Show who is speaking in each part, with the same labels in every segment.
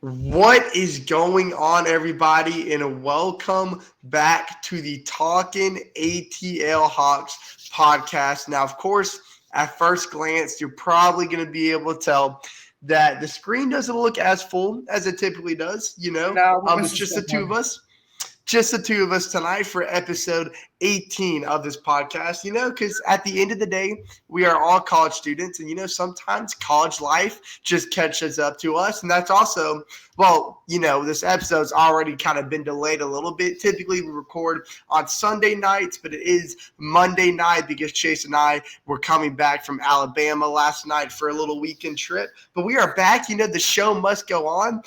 Speaker 1: What is going on, everybody, and welcome back to the Talkin ATL Hawks podcast. Now, of course, at first glance, you're probably going to be able to tell that the screen doesn't look as full as it typically does.
Speaker 2: No, we're
Speaker 1: It's
Speaker 2: missing
Speaker 1: just the two of
Speaker 2: someone.
Speaker 1: us. Just the two of us tonight for episode 18 of this podcast, because at the end of the day, we are all college students. And, sometimes college life just catches up to us. And that's also, this episode's already kind of been delayed a little bit. Typically, we record on Sunday nights, but it is Monday night because Chase and I were coming back from Alabama last night for a little weekend trip. But we are back. The show must go on.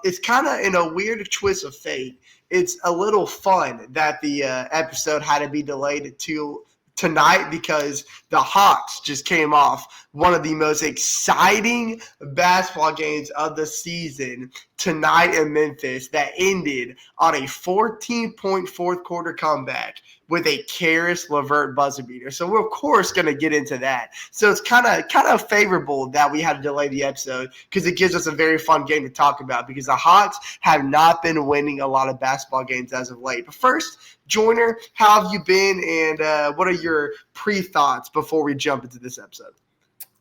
Speaker 1: It's kind of in a weird twist of fate. It's a little fun that the episode had to be delayed to tonight because the Hawks just came off one of the most exciting basketball games of the season tonight in Memphis that ended on a 14-point fourth quarter comeback with a Karis LeVert buzzer beater. So we're of course going to get into that. So it's kind of favorable that we had to delay the episode because it gives us a very fun game to talk about because the Hawks have not been winning a lot of basketball games as of late. But first, Joyner, how have you been, and what are your pre-thoughts before we jump into this episode?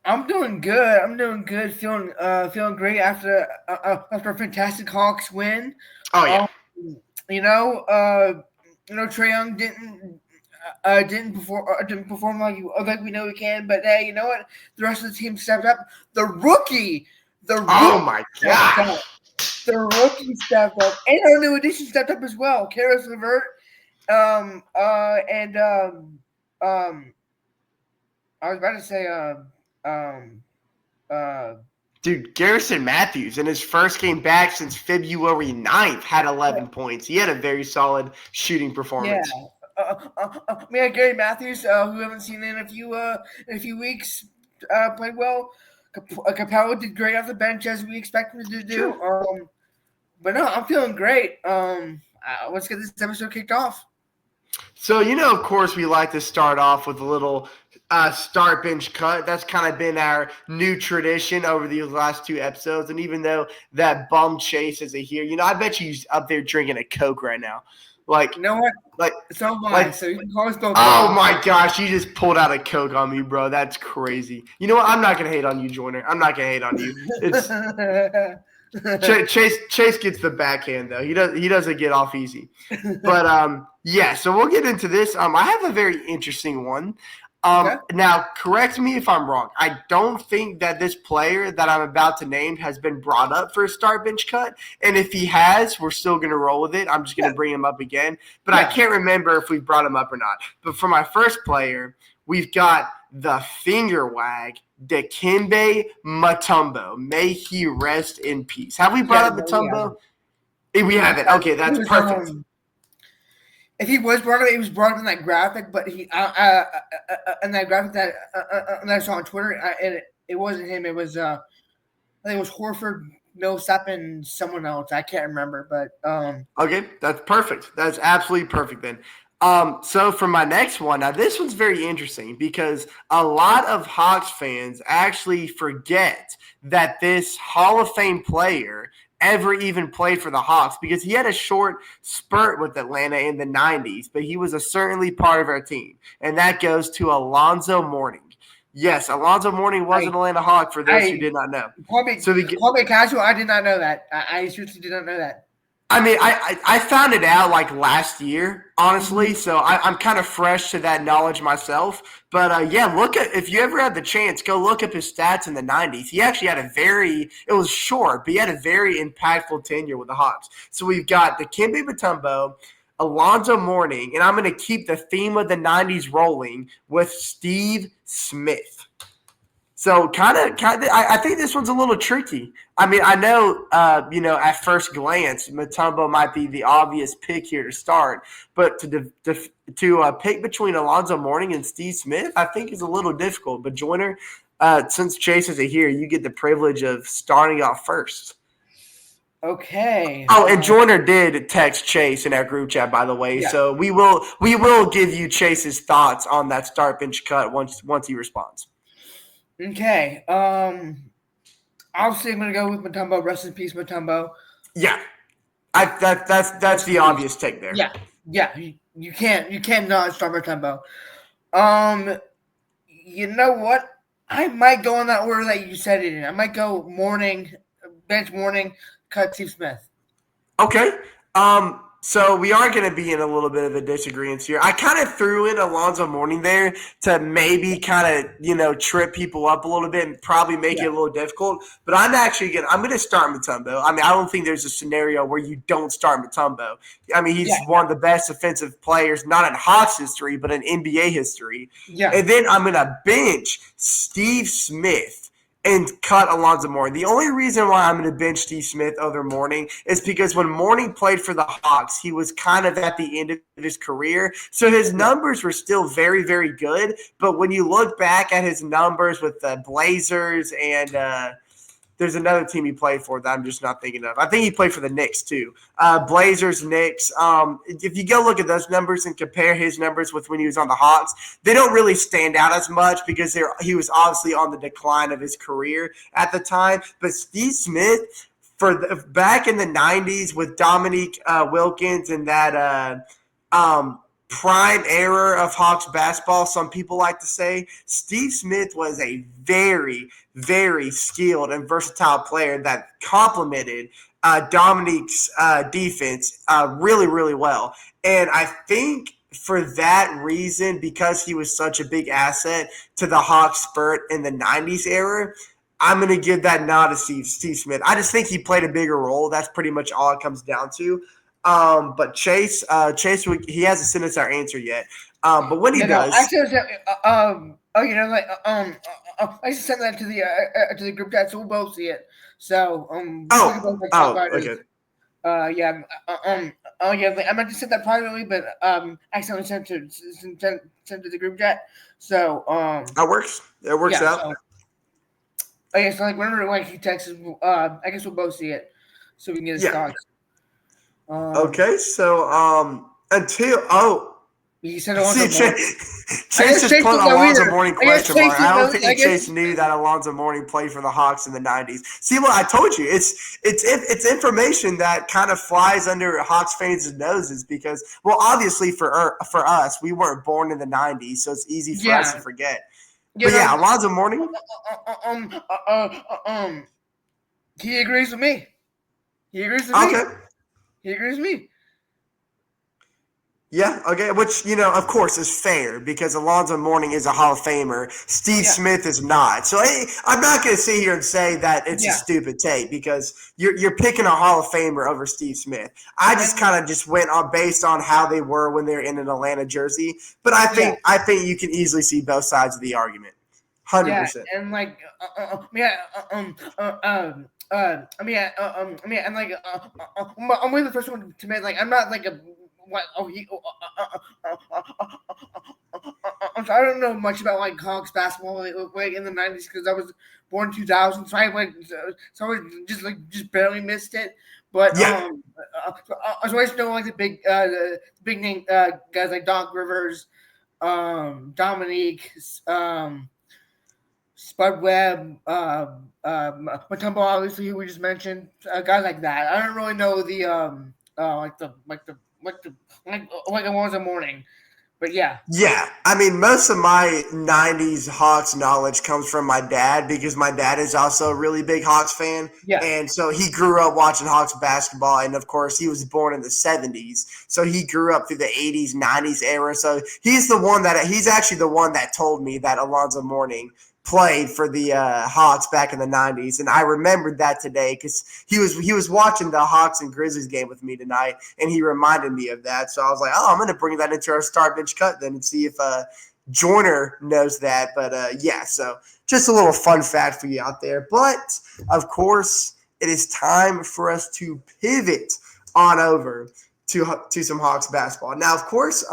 Speaker 2: I'm doing good. Feeling great after a fantastic Hawks win.
Speaker 1: Oh
Speaker 2: Um,
Speaker 1: yeah,
Speaker 2: you know, uh, Trae Young didn't perform like we know he can. But hey, you know what? The rest of the team stepped up. The
Speaker 1: oh
Speaker 2: rookie
Speaker 1: my
Speaker 2: stepped up.
Speaker 1: gosh,
Speaker 2: The rookie stepped up, and our new addition stepped up as well. Karis LeVert, and I was about to say um uh
Speaker 1: dude, Garrison Matthews in his first game back since February 9th had 11 points. He had a very solid shooting
Speaker 2: yeah.
Speaker 1: performance.
Speaker 2: Gary Matthews, who we haven't seen in a few weeks, played well. Capella did great off the bench as we expect him to do.
Speaker 1: Sure.
Speaker 2: But no, I'm feeling great. Let's get this episode kicked off.
Speaker 1: So, of course, we like to start off with a little start bench cut. That's kind of been our new tradition over these last two episodes. And even though that bum Chase isn't here, I bet you he's up there drinking a Coke right now. Like,
Speaker 2: You know what?
Speaker 1: like,
Speaker 2: So am I.
Speaker 1: like,
Speaker 2: So you can call us both.
Speaker 1: oh my gosh, you just pulled out a Coke on me, bro. That's crazy. You know what? I'm not going to hate on you, Joyner. I'm not going to hate on you. It's Chase gets the backhand though. He doesn't get off easy. But yeah, so we'll get into this. I have a very interesting one.
Speaker 2: Okay.
Speaker 1: Now, correct me if I'm wrong. I don't think that this player that I'm about to name has been brought up for a start bench cut. And if he has, we're still going to roll with it. I'm just going to bring him up again. But I can't remember if we brought him up or not. But for my first player, we've got the finger wag, Dikembe Mutombo. May he rest in peace. Have we brought up Mutombo? We haven't. Okay, that's perfect.
Speaker 2: If he was brought up, he was brought up in that graphic, but he in that graphic that I saw on Twitter, it wasn't him. It was I think it was Horford, Millsap, and someone else. I can't remember, but
Speaker 1: okay, that's perfect. That's absolutely perfect then. So for my next one, now this one's very interesting because a lot of Hawks fans actually forget that this Hall of Fame player ever even played for the Hawks because he had a short spurt with Atlanta in the 90s, but he was certainly part of our team. And that goes to Alonzo Mourning. Yes, Alonzo Mourning was an Atlanta Hawk for those who did not know.
Speaker 2: Call me casual. I did not know that. I seriously did not know that.
Speaker 1: I mean, I found it out like last year, honestly. So I'm kind of fresh to that knowledge myself. But yeah, if you ever had the chance, go look up his stats in the 90s. He actually had it was short, but he had a very impactful tenure with the Hawks. So we've got Dikembe Mutombo, Alonzo Mourning, and I'm going to keep the theme of the 90s rolling with Steve Smith. So I think this one's a little tricky. I mean, I know, at first glance, Mutombo might be the obvious pick here to start, but to pick between Alonzo Mourning and Steve Smith, I think is a little difficult. But Joyner, since Chase isn't here, you get the privilege of starting off first.
Speaker 2: Okay.
Speaker 1: Oh, and Joyner did text Chase in our group chat, by the way. Yeah. So we will give you Chase's thoughts on that start bench cut once he responds.
Speaker 2: Okay. Obviously, I'm gonna go with Mutombo. Rest in peace, Mutombo.
Speaker 1: Yeah, that's
Speaker 2: Rest
Speaker 1: the
Speaker 2: in peace.
Speaker 1: obvious take there.
Speaker 2: Yeah, yeah. You can't not start Mutombo. Um, you know what? I might go in that order that you said it in. I might go morning, bench morning, cut Steve Smith.
Speaker 1: Okay. So we are going to be in a little bit of a disagreement here. I kind of threw in Alonzo Mourning there to maybe kind of trip people up a little bit and probably make it
Speaker 2: Yeah,
Speaker 1: a little difficult. But I'm going to start Mutombo. I mean, I don't think there's a scenario where you don't start Mutombo. I mean,
Speaker 2: yeah,
Speaker 1: he's one of the best offensive players, not in Hawks history, but in NBA history.
Speaker 2: yeah.
Speaker 1: And then I'm going to bench Steve Smith and cut Alonzo Mourning. The only reason why I'm going to bench Steve Smith over Mourning is because when Mourning played for the Hawks, he was kind of at the end of his career. So his
Speaker 2: Yeah.
Speaker 1: numbers were still very, very good. But when you look back at his numbers with the Blazers and there's another team he played for that I'm just not thinking of. I think he played for the Knicks too. Blazers, Knicks. If you go look at those numbers and compare his numbers with when he was on the Hawks, they don't really stand out as much because he was obviously on the decline of his career at the time. But Steve Smith, back in the '90s with Dominique Wilkins and that prime era of Hawks basketball, some people like to say, Steve Smith was a very, very skilled and versatile player that complemented Dominique's defense really, really well. And I think for that reason, because he was such a big asset to the Hawks spurt in the '90s era, I'm going to give that nod to Steve Smith. I just think he played a bigger role. That's pretty much all it comes down to. But Chase, he hasn't sent us our answer yet. But when he
Speaker 2: You know,
Speaker 1: does,
Speaker 2: actually, I just sent that to the group chat, so we'll both see it. So, we can both talk about it.
Speaker 1: okay,
Speaker 2: Yeah, yeah, I meant to send that privately, but accidentally sent to the group chat. So,
Speaker 1: that works. It works
Speaker 2: yeah.
Speaker 1: out.
Speaker 2: So, yeah, so like whenever like he texts, I guess we'll both see it, so we can get his
Speaker 1: Yeah.
Speaker 2: thoughts.
Speaker 1: Okay, so
Speaker 2: He said
Speaker 1: see,
Speaker 2: Alonzo Mourning.
Speaker 1: Chase just
Speaker 2: Chase
Speaker 1: put
Speaker 2: don't know
Speaker 1: Alonzo
Speaker 2: either.
Speaker 1: Mourning
Speaker 2: I guess
Speaker 1: question
Speaker 2: Chase
Speaker 1: mark. I
Speaker 2: didn't
Speaker 1: don't
Speaker 2: know-
Speaker 1: think
Speaker 2: I
Speaker 1: that
Speaker 2: guess-
Speaker 1: Chase knew that Alonzo Mourning played for the Hawks in the '90s. See, what I told you, it's information that kind of flies under Hawks fans' noses because, well, obviously for us, we weren't born in the '90s, so it's easy for us to forget.
Speaker 2: Yeah,
Speaker 1: But yeah, Alonzo Mourning.
Speaker 2: He agrees with me. He agrees with me.
Speaker 1: Okay.
Speaker 2: He agrees with me.
Speaker 1: Yeah, okay, which, of course is fair because Alonzo Mourning is a Hall of Famer. Steve Smith is not. So I'm not going to sit here and say that it's a stupid take because you're picking a Hall of Famer over Steve Smith. I just kind of just went on based on how they were when they were in an Atlanta jersey. But I think you can easily see both sides of the argument. 100%.
Speaker 2: Yeah, and like, I'm really the first one to admit, like, I'm not like a what? Oh, I don't know much about like Hawks basketball like in the '90s because I was born 2000, so I just barely missed it. But I always know like the big name guys like Doc Rivers, Dominique, Spud Webb, Mutombo, obviously, who we just mentioned, guys like that. I don't really know the like Alonzo Mourning, but yeah.
Speaker 1: Yeah, I mean, most of my '90s Hawks knowledge comes from my dad because my dad is also a really big Hawks fan.
Speaker 2: Yeah.
Speaker 1: And so he grew up watching Hawks basketball, and of course, he was born in the '70s, so he grew up through the '80s, '90s era. So he's actually the one that told me that Alonzo Mourning played for the Hawks back in the '90s, and I remembered that today because he was watching the Hawks and Grizzlies game with me tonight, and he reminded me of that. So I was like, oh, I'm going to bring that into our start bench cut then and see if Joyner knows that. But so just a little fun fact for you out there. But of course, it is time for us to pivot on over to some Hawks basketball. Now, of course,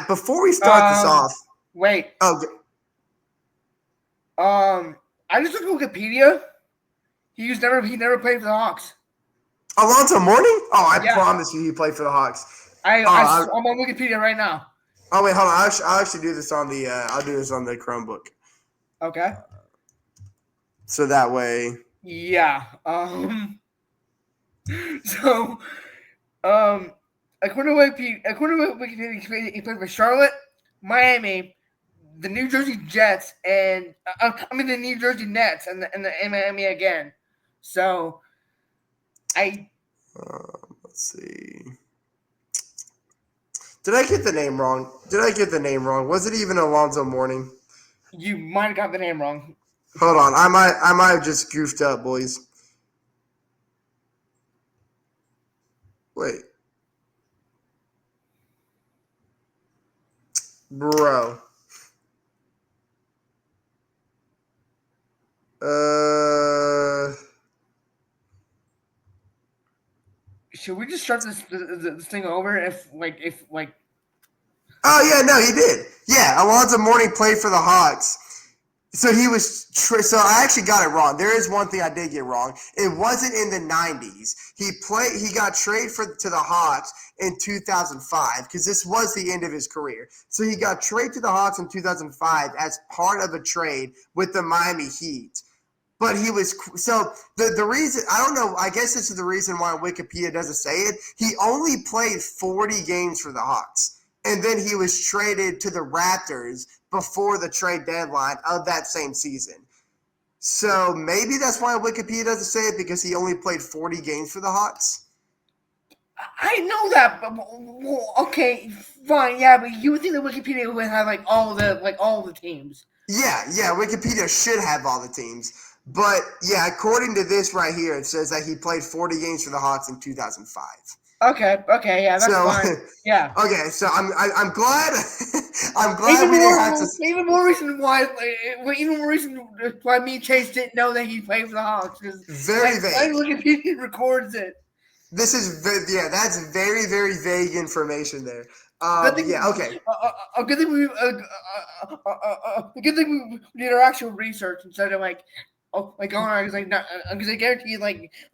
Speaker 1: before we start this off,
Speaker 2: wait.
Speaker 1: Oh.
Speaker 2: I just looked at Wikipedia. He never played for the Hawks.
Speaker 1: Alonzo Mourning? Oh, I promise you he played for the Hawks.
Speaker 2: I'm on Wikipedia right now.
Speaker 1: Oh wait, hold on. I'll actually do this on the I'll do this on the Chromebook.
Speaker 2: Okay.
Speaker 1: So that way.
Speaker 2: Yeah. So, um, according to Wikipedia, he played for Charlotte, Miami, the New Jersey Jets, and the New Jersey Nets, and the Miami again. So,
Speaker 1: Let's see. Did I get the name wrong? Was it even Alonzo Mourning?
Speaker 2: you might have got the name wrong.
Speaker 1: Hold on, I might have just goofed up, boys. Wait, bro.
Speaker 2: Should we just start this thing over? If
Speaker 1: Oh yeah, no, he did. Yeah, Alonzo Mourning played for the Hawks. So he was. So I actually got it wrong. There is one thing I did get wrong. It wasn't in the '90s. He got traded to the Hawks in 2005 because this was the end of his career. So he got traded to the Hawks in 2005 as part of a trade with the Miami Heat. But he was so the reason I don't know. I guess this is the reason why Wikipedia doesn't say it. He only played 40 games for the Hawks. And then he was traded to the Raptors before the trade deadline of that same season. So maybe that's why Wikipedia doesn't say it, because he only played 40 games for the Hawks.
Speaker 2: I know that, but well, okay, fine, yeah, but you would think that Wikipedia would have all the teams.
Speaker 1: Yeah, Wikipedia should have all the teams. But yeah, according to this right here, it says that he played 40 games for the Hawks in 2005.
Speaker 2: Okay, yeah, that's fine. Yeah.
Speaker 1: Okay, so I'm glad
Speaker 2: Even
Speaker 1: we
Speaker 2: more,
Speaker 1: didn't have to.
Speaker 2: even more reason why me and Chase didn't know that he played for the Hawks, because
Speaker 1: Very vague.
Speaker 2: Wikipedia records it.
Speaker 1: This is that's very, very vague information there. Yeah, okay.
Speaker 2: A good thing we did our actual research instead of going on, because I guarantee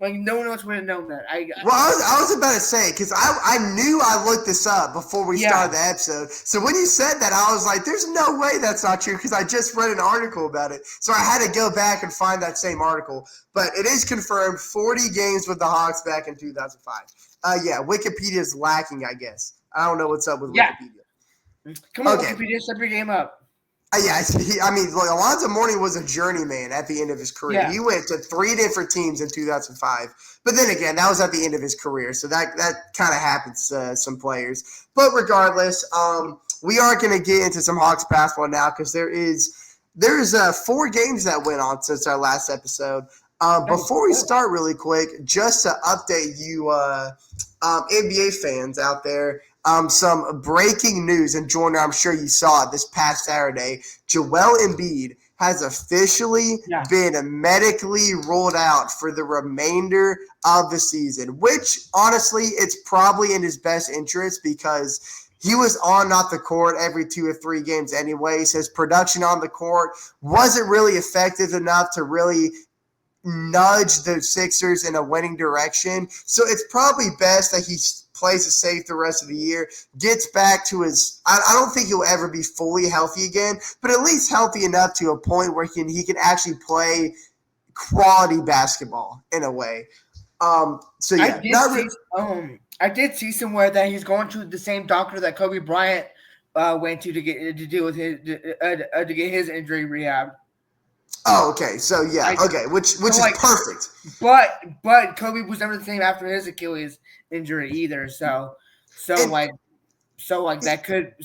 Speaker 2: no one else would have known that.
Speaker 1: I was about to say, because I knew I looked this up before we started the episode. So when you said that, I was like, "There's no way that's not true," because I just read an article about it. So I had to go back and find that same article. But it is confirmed: 40 games with the Hawks back in 2005. Yeah, Wikipedia is lacking, I guess. I don't know what's up with Wikipedia.
Speaker 2: Come on, Wikipedia, step your game up.
Speaker 1: Yeah, Alonzo Mourning was a journeyman at the end of his career. Yeah. He went to 3 different teams in 2005. But then again, that was at the end of his career. So that kind of happens to some players. But regardless, we are going to get into some Hawks basketball now, because there is 4 games that went on since our last episode. Before we start really quick, just to update you NBA fans out there, some breaking news, and Jordan, I'm sure you saw it this past Saturday. Joel Embiid has officially been medically ruled out for the remainder of the season, which honestly, it's probably in his best interest, because he was on not the court every 2 or 3 games anyways. His production on the court wasn't really effective enough to really nudge the Sixers in a winning direction. So it's probably best that he plays it safe the rest of the year, gets back to his – I don't think he'll ever be fully healthy again, but at least healthy enough to a point where he can actually play quality basketball in a way. So, yeah.
Speaker 2: I did see somewhere that he's going to the same doctor that Kobe Bryant went to deal with his to get his injury rehab.
Speaker 1: Oh, okay. So which is perfect.
Speaker 2: But Kobe was never the same after his Achilles injury either. So it could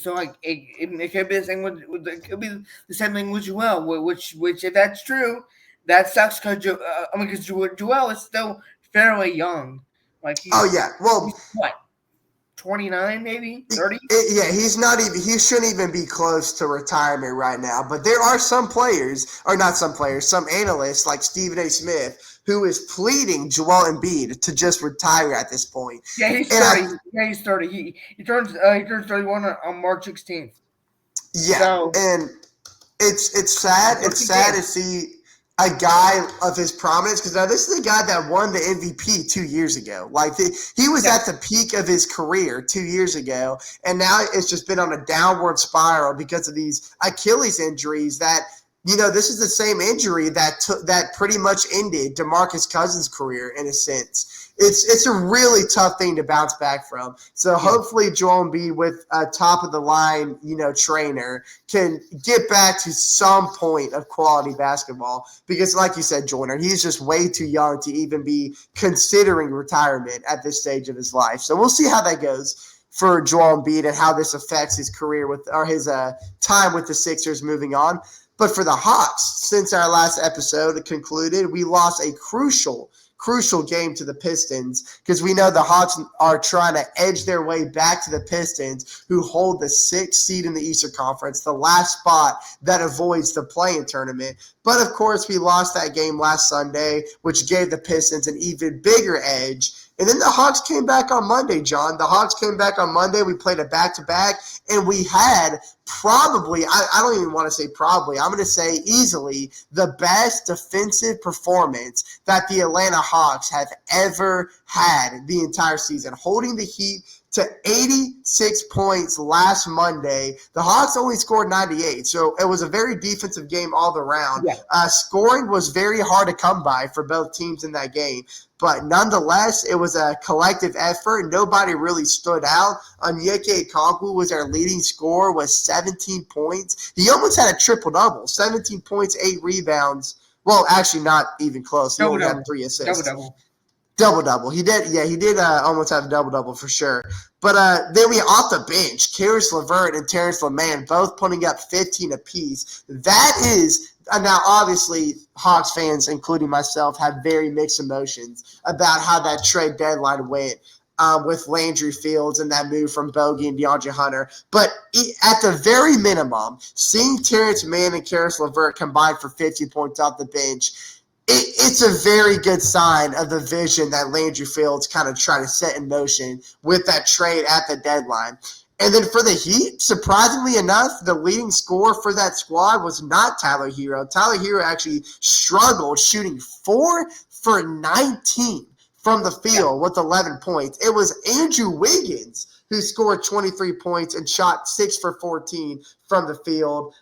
Speaker 2: be the same with it could be the same thing with Joel. Which if that's true, that sucks, because Joel is still fairly young.
Speaker 1: Well,
Speaker 2: he's what? 29, maybe 30.
Speaker 1: He shouldn't even be close to retirement right now. But there are some analysts like Stephen A. Smith, who is pleading Joel Embiid to just retire at this point.
Speaker 2: Yeah, he's 30. He's 30. He turns 31 on March 16th.
Speaker 1: Yeah, and it's sad. It's sad to see a guy of his prominence, because now this is the guy that won the MVP 2 years ago. He was at the peak of his career 2 years ago, and now it's just been on a downward spiral because of these Achilles injuries that this is the same injury that pretty much ended DeMarcus Cousins' career in a sense. It's a really tough thing to bounce back from. So hopefully Joel Embiid with a top of the line, trainer can get back to some point of quality basketball because like you said, Joyner, he's just way too young to even be considering retirement at this stage of his life. So we'll see how that goes for Joel Embiid and how this affects his career or his time with the Sixers moving on. But for the Hawks, since our last episode concluded, we lost a crucial game to the Pistons because we know the Hawks are trying to edge their way back to the Pistons, who hold the 6th seed in the Eastern Conference, the last spot that avoids the play-in tournament. But, of course, we lost that game last Sunday, which gave the Pistons an even bigger edge. And then the Hawks came back on Monday, John. The Hawks came back on Monday. We played a back-to-back, and we had probably, I don't even want to say probably, I'm going to say easily the best defensive performance that the Atlanta Hawks have ever had the entire season, holding the Heat to 86 points last Monday. The Hawks only scored 98, so it was a very defensive game all around.
Speaker 2: Yeah.
Speaker 1: Scoring was very hard to come by for both teams in that game. But nonetheless, it was a collective effort. Nobody really stood out. Onyeka Okongwu was our leading scorer with 17 points. He almost had a triple-double, 17 points, 8 rebounds. Well, actually not even close. He only had 3 assists. Double-double. He did almost have a double-double for sure. But then we off the bench, Karis LeVert and Terrence LeMan both putting up 15 apiece. That is – now, obviously, Hawks fans, including myself, have very mixed emotions about how that trade deadline went with Landry Fields and that move from Bogey and DeAndre Hunter. But at the very minimum, seeing Terrence Mann and Karis LeVert combine for 50 points off the bench – it's a very good sign of the vision that Landry Fields kind of trying to set in motion with that trade at the deadline. And then for the Heat, surprisingly enough, the leading scorer for that squad was not Tyler Hero. Tyler Hero actually struggled, shooting 4 for 19 from the field with 11 points. It was Andrew Wiggins who scored 23 points and shot 6 for 14 from the field.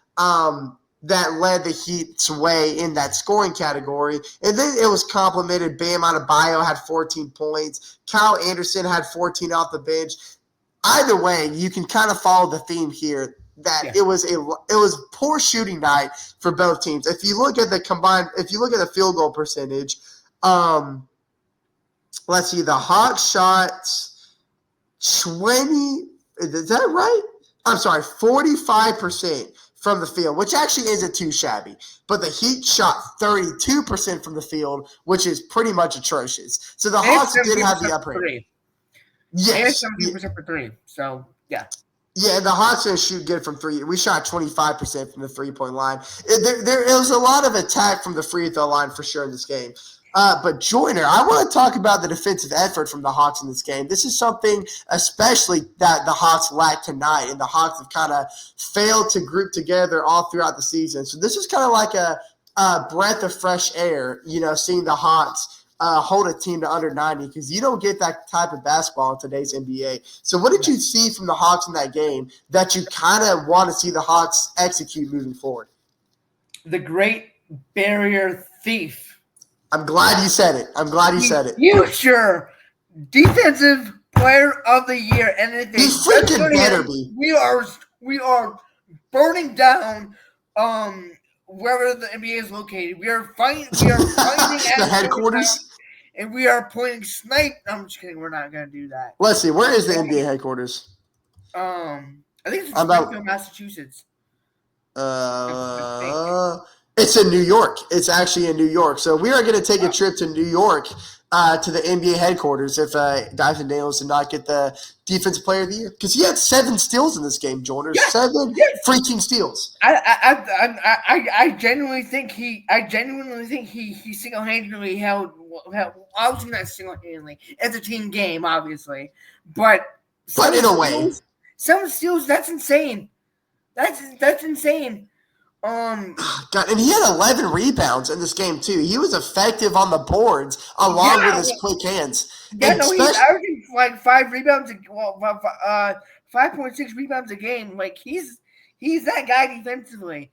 Speaker 1: That led the Heat's way in that scoring category. And then it was complemented. Bam Adebayo had 14 points. Kyle Anderson had 14 off the bench. Either way, you can kind of follow the theme here that it was poor shooting night for both teams. If you look at the field goal percentage, let's see, the Hawks shot 20. Is that right? I'm sorry, 45%. From the field, which actually isn't too shabby. But the Heat shot 32% from the field, which is pretty much atrocious. So the Hawks did have the upper hand. Yes.
Speaker 2: And 17% for 3. So, yeah.
Speaker 1: Yeah, the Hawks didn't shoot good from 3. We shot 25% from the three-point line. There was a lot of attack from the free throw line for sure in this game. But Joyner, I want to talk about the defensive effort from the Hawks in this game. This is something especially that the Hawks lack tonight, and the Hawks have kind of failed to group together all throughout the season. So this is kind of like a breath of fresh air, seeing the Hawks hold a team to under 90 because you don't get that type of basketball in today's NBA. So what did you see from the Hawks in that game that you kind of want to see the Hawks execute moving forward?
Speaker 2: The Great Barrier Thief.
Speaker 1: I'm glad you said it.
Speaker 2: Future Defensive Player of the Year, and if
Speaker 1: he freaking better be.
Speaker 2: We are burning down wherever the NBA is located. We are fighting
Speaker 1: the headquarters,
Speaker 2: and we are pointing snipe. I'm just kidding. We're not going to do that.
Speaker 1: Let's see. Where is the NBA headquarters?
Speaker 2: I think it's in Springfield, Massachusetts.
Speaker 1: It's in New York. It's actually in New York. So we are going to take a trip to New York to the NBA headquarters if Dyson Daniels did not get the Defensive Player of the Year. Because he had 7 steals in this game, Jordan.
Speaker 2: Yeah.
Speaker 1: 7 freaking steals.
Speaker 2: I genuinely think he single-handedly held obviously not single-handedly. It's a team game, obviously. But
Speaker 1: in a way.
Speaker 2: 7 steals, that's insane. That's insane.
Speaker 1: God, and he had 11 rebounds in this game too. He was effective on the boards along with his quick hands.
Speaker 2: Yeah, he's averaging like 5 rebounds. 5.6 rebounds a game. Like he's that guy defensively.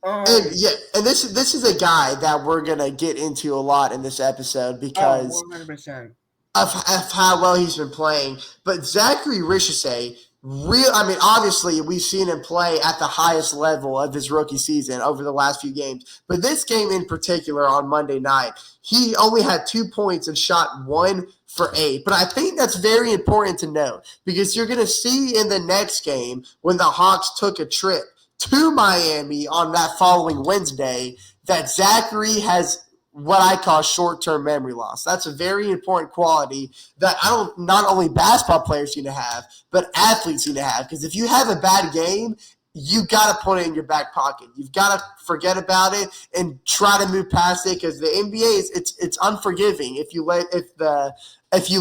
Speaker 1: And
Speaker 2: Um.
Speaker 1: yeah, and this is a guy that we're gonna get into a lot in this episode
Speaker 2: Oh,
Speaker 1: because
Speaker 2: 100%.
Speaker 1: of how well he's been playing. But Zachary Ricochet, I mean, obviously we've seen him play at the highest level of his rookie season over the last few games. But this game in particular on Monday night, he only had 2 points and shot 1 for 8. But I think that's very important to note because you're going to see in the next game when the Hawks took a trip to Miami on that following Wednesday that Zachary has what I call short-term memory loss. That's a very important quality that I don't not only basketball players need to have, but athletes need to have. Because if you have a bad game, you got to put it in your back pocket. You've got to forget about it and try to move past it. Because the NBA is it's unforgiving if you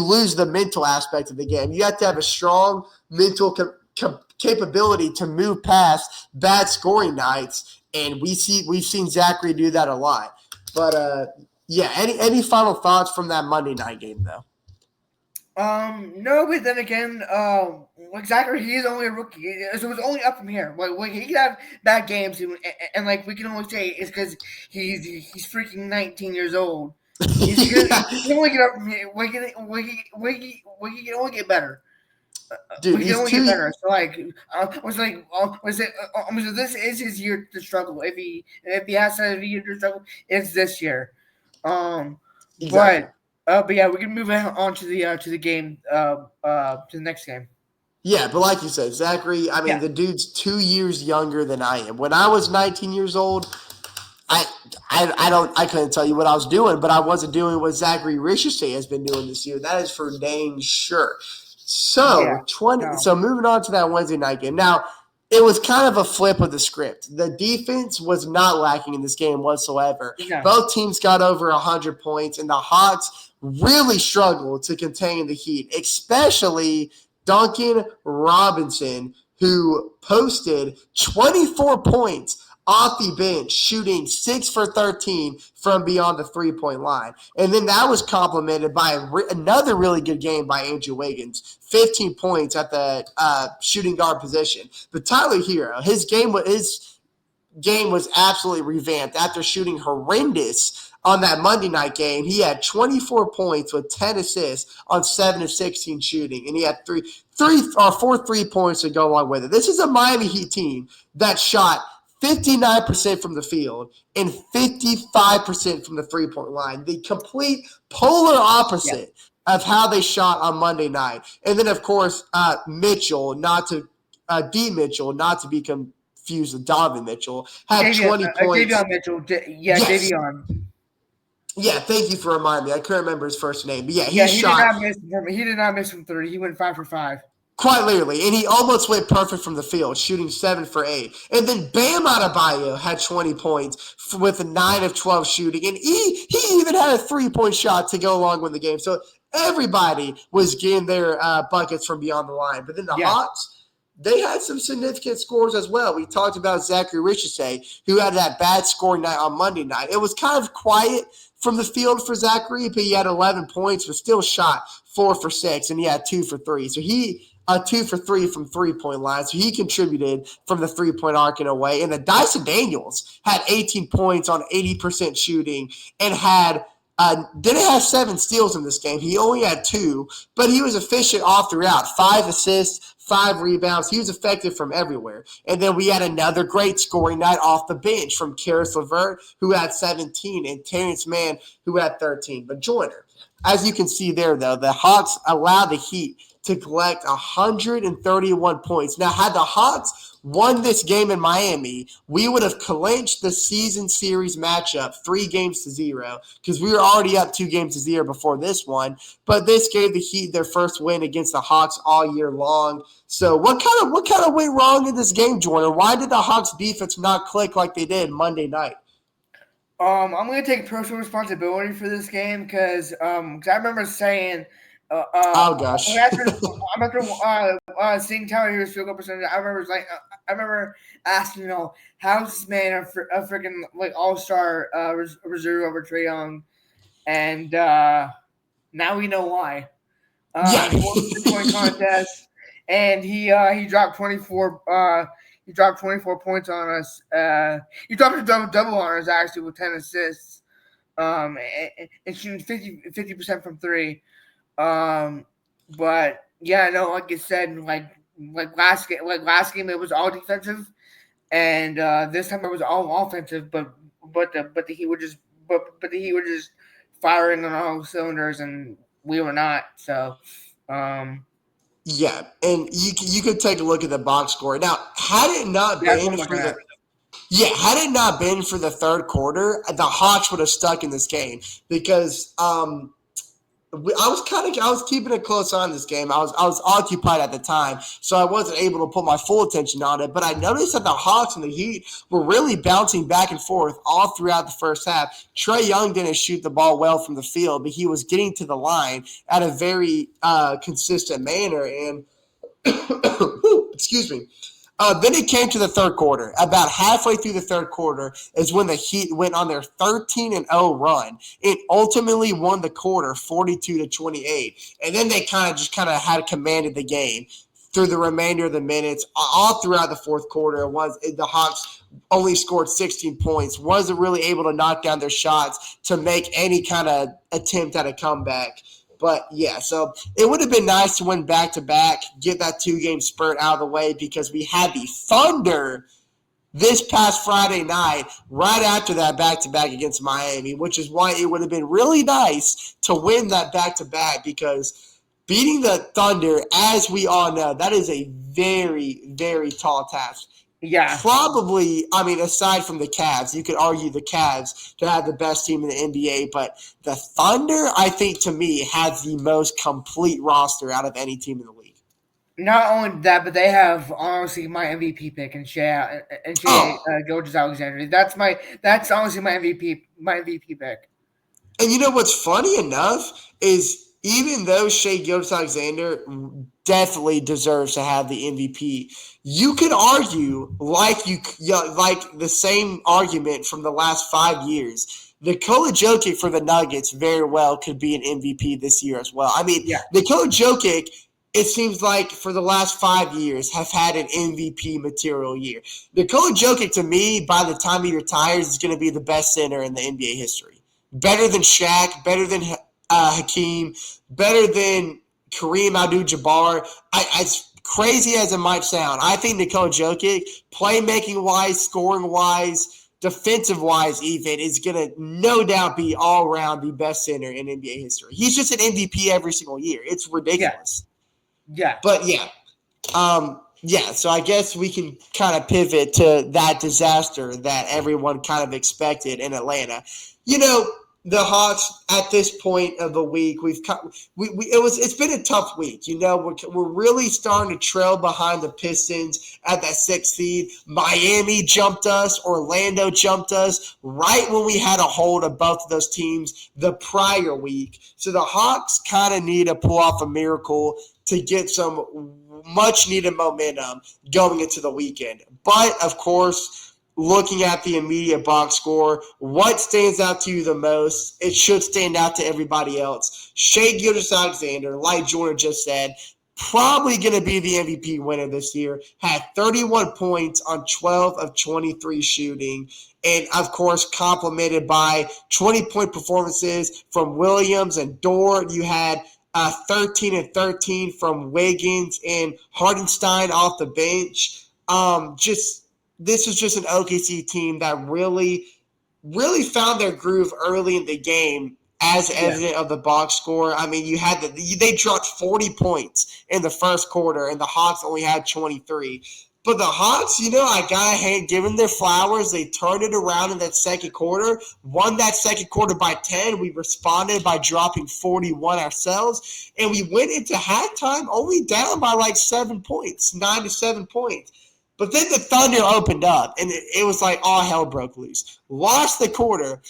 Speaker 1: lose the mental aspect of the game. You have to have a strong mental capability to move past bad scoring nights, and we've seen Zachary do that a lot. But yeah, any final thoughts from that Monday night game though?
Speaker 2: No, but then again, like Zachary, he is only a rookie, so it's only up from here. Like he could have bad games, and like we can only say it's because he's freaking 19 years old. He can only get up from here. We can only get better.
Speaker 1: Dude,
Speaker 2: We can
Speaker 1: he's
Speaker 2: only get
Speaker 1: too.
Speaker 2: better. So like, was it? So this is his year to struggle. If he has a year to struggle, it's this year. Um,
Speaker 1: Exactly.
Speaker 2: but yeah, we can move on to the game to the next game.
Speaker 1: Yeah, but like you said, Zachary, I mean,
Speaker 2: Yeah,
Speaker 1: the dude's 2 years younger than I am. When I was 19 years old, I, I couldn't tell you what I was doing, but I wasn't doing what Zachary Ricochet has been doing this year. That is for dang sure.
Speaker 2: yeah,
Speaker 1: So moving on to that Wednesday night game. Now, it was kind of a flip of the script. The defense was not lacking in this game whatsoever.
Speaker 2: no,
Speaker 1: Both teams got over 100 points, and the Hawks really struggled to contain the Heat, especially Duncan Robinson, who posted 24 points off the bench, shooting 6 for 13 from beyond the 3-point line. And then that was complemented by another really good game by Andrew Wiggins, 15 points at the shooting guard position. But Tyler Hero, his game was absolutely revamped after shooting horrendous on that Monday night game. He had 24 points with 10 assists on 7 of 16 shooting, and he had four 3 points to go along with it. This is a Miami Heat team that shot 59% from the field and 55% from the 3-point line. The complete polar
Speaker 2: yeah.
Speaker 1: opposite of how they shot on Monday night. And then, of course, D. Mitchell, not to be confused with Donovan Mitchell, had 20 points.
Speaker 2: Davion Mitchell, yeah,
Speaker 1: Yes.
Speaker 2: Davion.
Speaker 1: Yeah, thank you for reminding me. I couldn't remember his first name. But yeah, he
Speaker 2: Yeah,
Speaker 1: shot
Speaker 2: he did not miss from 30. He went 5 for 5.
Speaker 1: quite literally, and he almost went perfect from the field, shooting 7 for 8. And then Bam Adebayo had 20 points with a 9 of 12 shooting, and he even had a 3-point shot to go along with the game. So everybody was getting their buckets from beyond the line. But then the
Speaker 2: Yeah,
Speaker 1: Hawks, they had some significant scores as well. We talked about Zachary Ricochet, who had that bad scoring night on Monday night. It was kind of quiet from the field for Zachary, but he had 11 points, but still shot 4 for 6, and he had 2 for 3. So he 2 for 3 from 3-point line. So he contributed from the 3-point arc in a way. And the Dyson Daniels had 18 points on 80% shooting and didn't have 7 steals in this game. He only had 2, but he was efficient all throughout. 5 assists, 5 rebounds. He was effective from everywhere. And then we had another great scoring night off the bench from Karis LeVert, who had 17, and Terrence Mann, who had 13. But Joyner, as you can see there, though, the Hawks allowed the Heat to collect 131 points. Now, had the Hawks won this game in Miami, we would have clinched the season series matchup 3-0 because we were already up 2-0 before this one. But this gave the Heat their first win against the Hawks all year long. So what kind of went wrong in this game, Jordan? Why did the Hawks defense not click like they did Monday night?
Speaker 2: I'm gonna take personal responsibility for this game because I remember saying,
Speaker 1: Oh gosh.
Speaker 2: after seeing Tyler Hero's field goal percentage, I remember asking, how's this man a freaking like all-star reserve over Trae Young, and now we know why.
Speaker 1: Yeah.
Speaker 2: He won the 3-point contest, and he dropped 24. He dropped 24 points on us. He dropped a double on us actually with 10 assists. And shooting 50% from three. But yeah, no, like you said, last game it was all defensive, and this time it was all offensive. But the Heat were just firing on all cylinders, and we were not. So, um,
Speaker 1: Yeah, and you could take a look at the box score. Now, had it not
Speaker 2: that's what I'm
Speaker 1: been
Speaker 2: looking
Speaker 1: for
Speaker 2: at.
Speaker 1: had it not been for the third quarter, the Hawks would have stuck in this game because I was keeping a close eye on this game. I was occupied at the time, so I wasn't able to put my full attention on it. But I noticed that the Hawks and the Heat were really bouncing back and forth all throughout the first half. Trae Young didn't shoot the ball well from the field, but he was getting to the line at a very consistent manner. And excuse me. Then it came to the third quarter. About halfway through the third quarter is when the Heat went on their 13-0 run. It ultimately won the quarter 42-28. And then they kind of had commanded the game through the remainder of the minutes. All throughout the fourth quarter, the Hawks only scored 16 points, wasn't really able to knock down their shots to make any kind of attempt at a comeback. But yeah, so it would have been nice to win back-to-back, get that 2-game spurt out of the way because we had the Thunder this past Friday night right after that back-to-back against Miami, which is why it would have been really nice to win that back-to-back because beating the Thunder, as we all know, that is a very, very tall task.
Speaker 2: Yeah.
Speaker 1: Probably, I mean, aside from the Cavs, you could argue the Cavs to have the best team in the NBA, but the Thunder, I think, to me, has the most complete roster out of any team in the league.
Speaker 2: Not only that, but they have honestly my MVP pick and Shea Gilgeous-Alexander. That's honestly my MVP pick.
Speaker 1: And you know what's funny enough is even though Shea Gilgeous-Alexander definitely deserves to have the MVP, you could argue like the same argument from the last 5 years. Nikola Jokic for the Nuggets very well could be an MVP this year as well. I mean,
Speaker 2: Yeah.
Speaker 1: Nikola Jokic, it seems like for the last 5 years, have had an MVP material year. Nikola Jokic, to me, by the time he retires, is going to be the best center in the NBA history. Better than Shaq, better than Hakeem, better than Kareem Abdul-Jabbar. As crazy as it might sound, I think Nikola Jokic, playmaking-wise, scoring-wise, defensive-wise even, is going to no doubt be all-around the best center in NBA history. He's just an MVP every single year. It's ridiculous.
Speaker 2: Yeah.
Speaker 1: But, so I guess we can kind of pivot to that disaster that everyone kind of expected in Atlanta. You know, the Hawks at this point of the week, it's been a tough week. You know, we're really starting to trail behind the Pistons at that 6th seed. Miami jumped us, Orlando jumped us right when we had a hold of both of those teams the prior week. So the Hawks kind of need to pull off a miracle to get some much needed momentum going into the weekend. But of course, looking at the immediate box score, what stands out to you the most? It should stand out to everybody else. Shea Gilgeous-Alexander, like Jordan just said, probably going to be the MVP winner this year, had 31 points on 12 of 23 shooting, and of course complemented by 20-point performances from Williams and Dort. You had 13 and 13 from Wiggins and Hardenstein off the bench. This was just an OKC team that really, really found their groove early in the game, as evident of the box score. I mean, they dropped 40 points in the first quarter, and the Hawks only had 23. But the Hawks, I gotta give them their flowers. They turned it around in that second quarter, won that second quarter by 10. We responded by dropping 41 ourselves, and we went into halftime only down by like 7 points, 9 to 7 points. But then the Thunder opened up, and it was like all hell broke loose. Lost the quarter,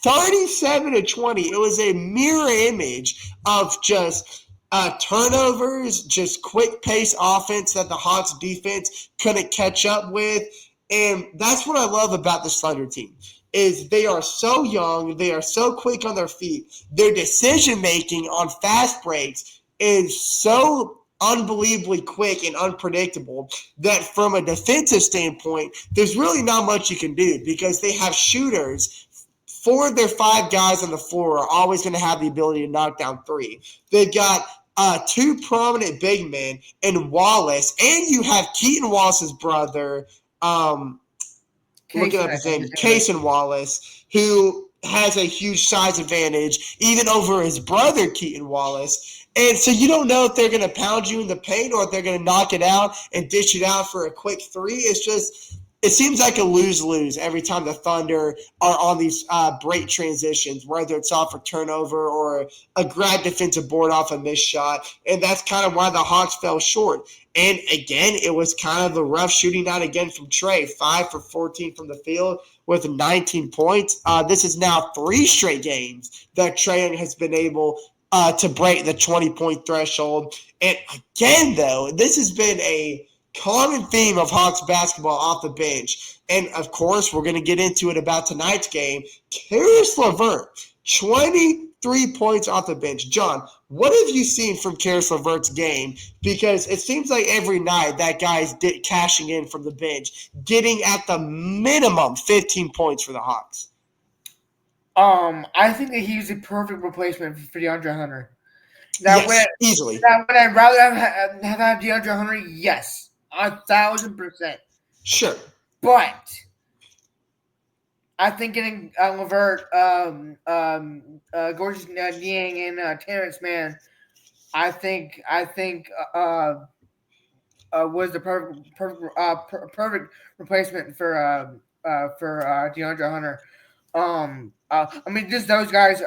Speaker 1: 37-20. It was a mirror image of just turnovers, just quick pace offense that the Hawks defense couldn't catch up with. And that's what I love about this Thunder team, is they are so young, they are so quick on their feet. Their decision-making on fast breaks is so unbelievably quick and unpredictable that from a defensive standpoint, there's really not much you can do because they have shooters. Four of their five guys on the floor are always going to have the ability to knock down three. They've got two prominent big men in Wallace, and you have Keaton Wallace's brother, looking up his name, Cason Wallace, who has a huge size advantage, even over his brother, Keaton Wallace. And so you don't know if they're going to pound you in the paint or if they're going to knock it out and dish it out for a quick three. It's just, it seems like a lose-lose every time the Thunder are on these break transitions, whether it's off a turnover or a grab defensive board off a missed shot. And that's kind of why the Hawks fell short. And again, it was kind of the rough shooting night again from Trey, 5 for 14 from the field with 19 points. This is now 3 straight games that Trae Young has been able to break the 20-point threshold. And again, though, this has been a common theme of Hawks basketball off the bench. And, of course, we're going to get into it about tonight's game. Caris LeVert, 23 points off the bench. John, what have you seen from Caris LeVert's game? Because it seems like every night that guy's cashing in from the bench, getting at the minimum 15 points for the Hawks.
Speaker 2: I think that he's a perfect replacement for DeAndre Hunter. Now,
Speaker 1: yes, easily.
Speaker 2: Now, would I rather have had DeAndre Hunter? Yes, 1,000%.
Speaker 1: Sure.
Speaker 2: But I think getting LeVert, Gorgeous Niang, and Terrence Mann, I think was the perfect replacement for DeAndre Hunter. I mean, just those guys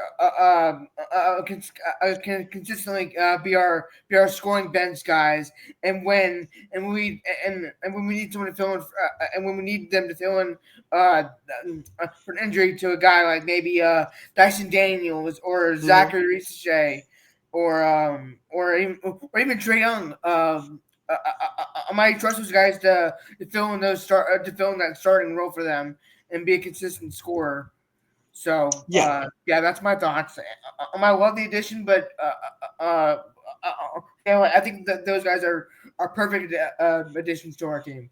Speaker 2: can consistently be our scoring bench guys, and when we need someone to fill in, and when we need them to fill in for an injury to a guy like maybe Dyson Daniels or Zachary Risache or even Trae Young. I might trust those guys to fill in that starting role for them and be a consistent scorer. So yeah, that's my thoughts. I love the addition, but I think that those guys are perfect additions to our team.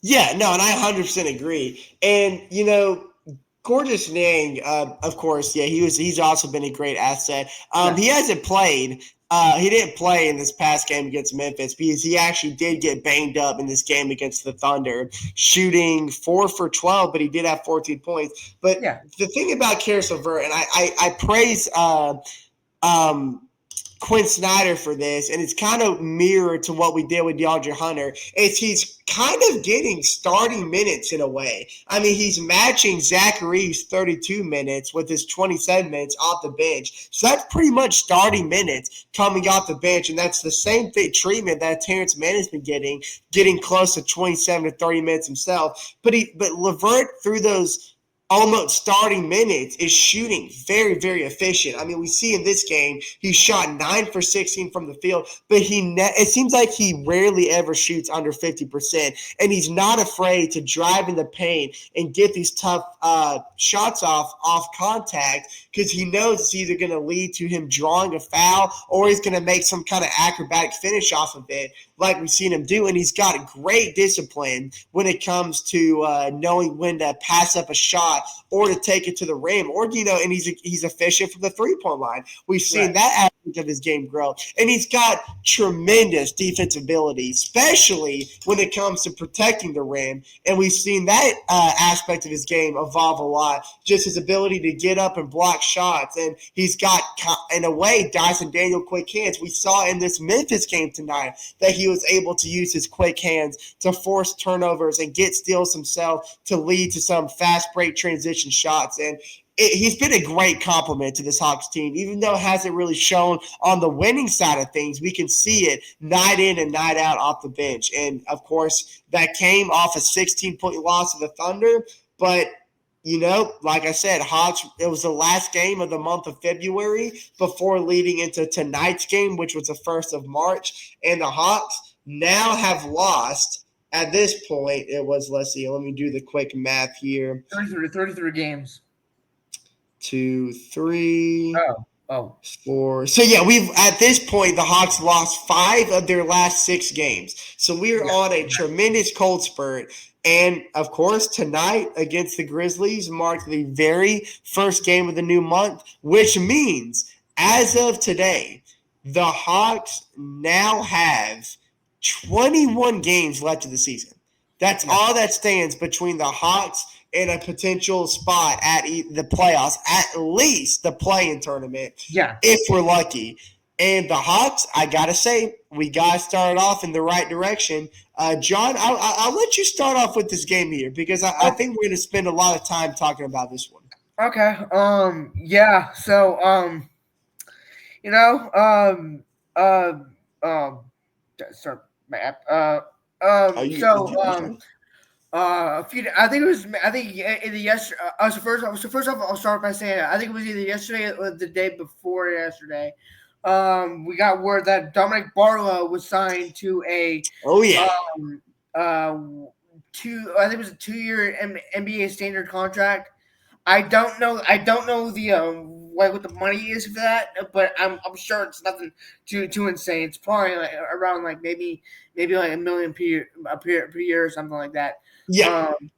Speaker 1: Yeah, no, and I 100% agree. And Gorgeous Niang, of course, he's also been a great asset. He hasn't played. He didn't play in this past game against Memphis because he actually did get banged up in this game against the Thunder, shooting 4 for 12, but he did have 14 points. But the thing about Caris LeVert, and I praise Quinn Snyder for this, and it's kind of mirrored to what we did with DeAndre Hunter, is he's kind of getting starting minutes in a way. I mean, he's matching Zachary's 32 minutes with his 27 minutes off the bench. So that's pretty much starting minutes coming off the bench, and that's the same treatment that Terrence Mann has been getting close to 27 to 30 minutes himself. But LeVert, through those almost starting minutes, is shooting very, very efficient. I mean, we see in this game, he shot 9 for 16 from the field, but it seems like he rarely ever shoots under 50%, and he's not afraid to drive in the paint and get these tough shots off contact because he knows it's either going to lead to him drawing a foul or he's going to make some kind of acrobatic finish off of it like we've seen him do. And he's got great discipline when it comes to knowing when to pass up a shot or to take it to the rim, or and he's efficient from the 3-point line. We've seen that aspect of his game grow, and he's got tremendous defensive ability, especially when it comes to protecting the rim. And we've seen that aspect of his game evolve a lot, just his ability to get up and block shots. And he's got, in a way, Dyson Daniel quick hands. We saw in this Memphis game tonight that he was able to use his quick hands to force turnovers and get steals himself to lead to some fast break transition shots. And he's been a great compliment to this Hawks team, even though it hasn't really shown on the winning side of things. We can see it night in and night out off the bench. And, of course, that came off a 16-point loss to the Thunder. But, like I said, Hawks, it was the last game of the month of February before leading into tonight's game, which was the 1st of March. And the Hawks now have lost. At this point, it was, let's see, let me do the quick math here.
Speaker 2: 33 games.
Speaker 1: 2, 3.
Speaker 2: Oh. Oh,
Speaker 1: So yeah, we've at this point the Hawks lost 5 of their last 6 games. So we are
Speaker 2: yeah,
Speaker 1: on a tremendous cold spurt. And of course, tonight against the Grizzlies marked the very first game of the new month, which means as of today, the Hawks now have 21 games left of the season. That's
Speaker 2: yeah,
Speaker 1: all that stands between the Hawks and a potential spot at the playoffs, at least the play-in tournament,
Speaker 2: yeah.
Speaker 1: if we're lucky. And the Hawks, I gotta say, we gotta start off in the right direction. John, I'll let you start off with this game here because I
Speaker 2: Oh,
Speaker 1: think we're gonna spend a lot of time talking about this one.
Speaker 2: okay. Yeah. So, you know, um, sorry, my app.
Speaker 1: Oh,
Speaker 2: So,
Speaker 1: you're fine.
Speaker 2: a few. I think it was. I think either yesterday. So first off, I'll start by saying I think it was either yesterday or the day before yesterday. We got word that Dominic Barlow was signed to a
Speaker 1: Oh yeah.
Speaker 2: um uh two. I think it was a 2-year NBA standard contract. I don't know. I don't know the like what the money is for that, but I'm sure it's nothing too insane. It's probably like around like maybe like a million per year or something like that.
Speaker 1: Yeah.
Speaker 2: Um,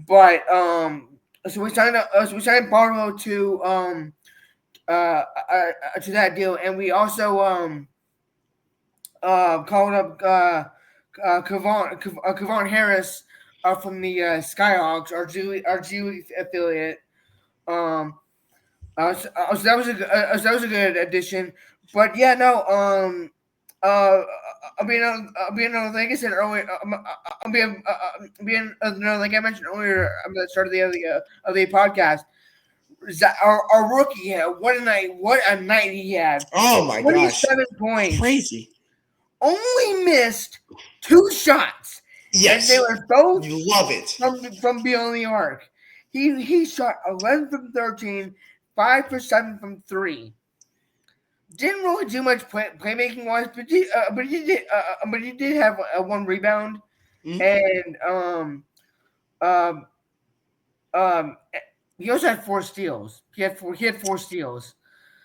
Speaker 2: but so we signed Barlow to that deal, and we also called up Kevon Harris from the Skyhawks, our G League affiliate. Um, so that was a good addition. But yeah, no. Being like I said earlier, like I mentioned earlier at the start of the podcast. Our rookie had what a night! What a night he had!
Speaker 1: Oh my gosh.
Speaker 2: 27 points.
Speaker 1: Crazy.
Speaker 2: Only missed 2 shots, and they
Speaker 1: Yes.
Speaker 2: were both
Speaker 1: You love it.
Speaker 2: from beyond the arc. He shot 11 from 13, 5 for 7 from 3. Didn't really do much playmaking wise, but he did have one rebound,
Speaker 1: Mhm.
Speaker 2: and um um he also had 4 steals. He had 4 steals.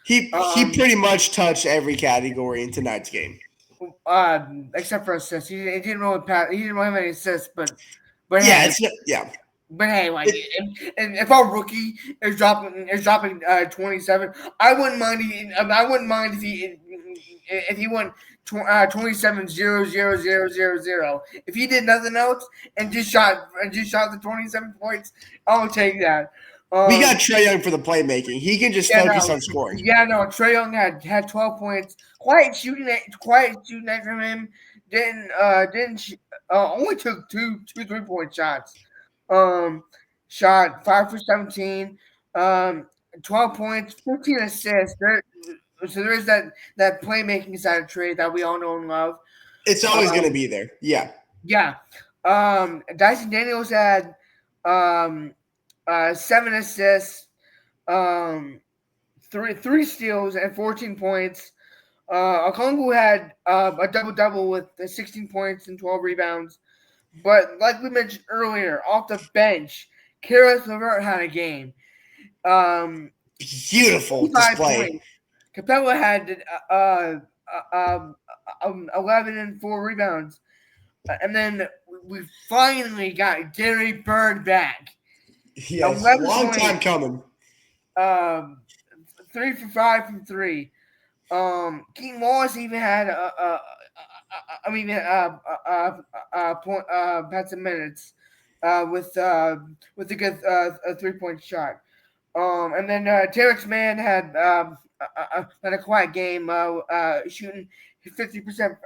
Speaker 1: He
Speaker 2: Um,
Speaker 1: pretty much touched every category in tonight's game.
Speaker 2: except for assists. He didn't really pass. He didn't really have any assists, but
Speaker 1: Yeah,
Speaker 2: hey,
Speaker 1: it's yeah.
Speaker 2: like,
Speaker 1: It,
Speaker 2: if our rookie is dropping 27, I wouldn't mind. I wouldn't mind if he went 27-0-0-0-0-0. If he did nothing else and just shot the 27 points, I'll take that.
Speaker 1: we got
Speaker 2: Um,
Speaker 1: Trey Young for the playmaking. He can just
Speaker 2: yeah,
Speaker 1: focus
Speaker 2: no,
Speaker 1: on scoring.
Speaker 2: Trey Young had 12 points. Quiet shooting night from him. Only took two 3-point shots. Um, Shot 5 for 17. 12 points, 15 assists. So there is that playmaking side of Trey that we all know and love.
Speaker 1: It's always going to
Speaker 2: Um,
Speaker 1: be there. Yeah.
Speaker 2: yeah. Dyson Daniels had 7 assists. Um, three steals and 14 points. Okongwu had a double double with 16 points and 12 rebounds. But like we mentioned earlier, off the bench, Karis LeVert had a game.
Speaker 1: Beautiful
Speaker 2: 55
Speaker 1: display.
Speaker 2: points. Capella had 11 and 4 rebounds. And then we finally got Gary Bird back.
Speaker 1: Yes.
Speaker 2: 11
Speaker 1: Long time
Speaker 2: points.
Speaker 1: coming.
Speaker 2: 3 for 5 from 3. Keaton Wallace even had had some minutes with a good 3-point shot. And then Tarek's man had a quiet game, shooting 50%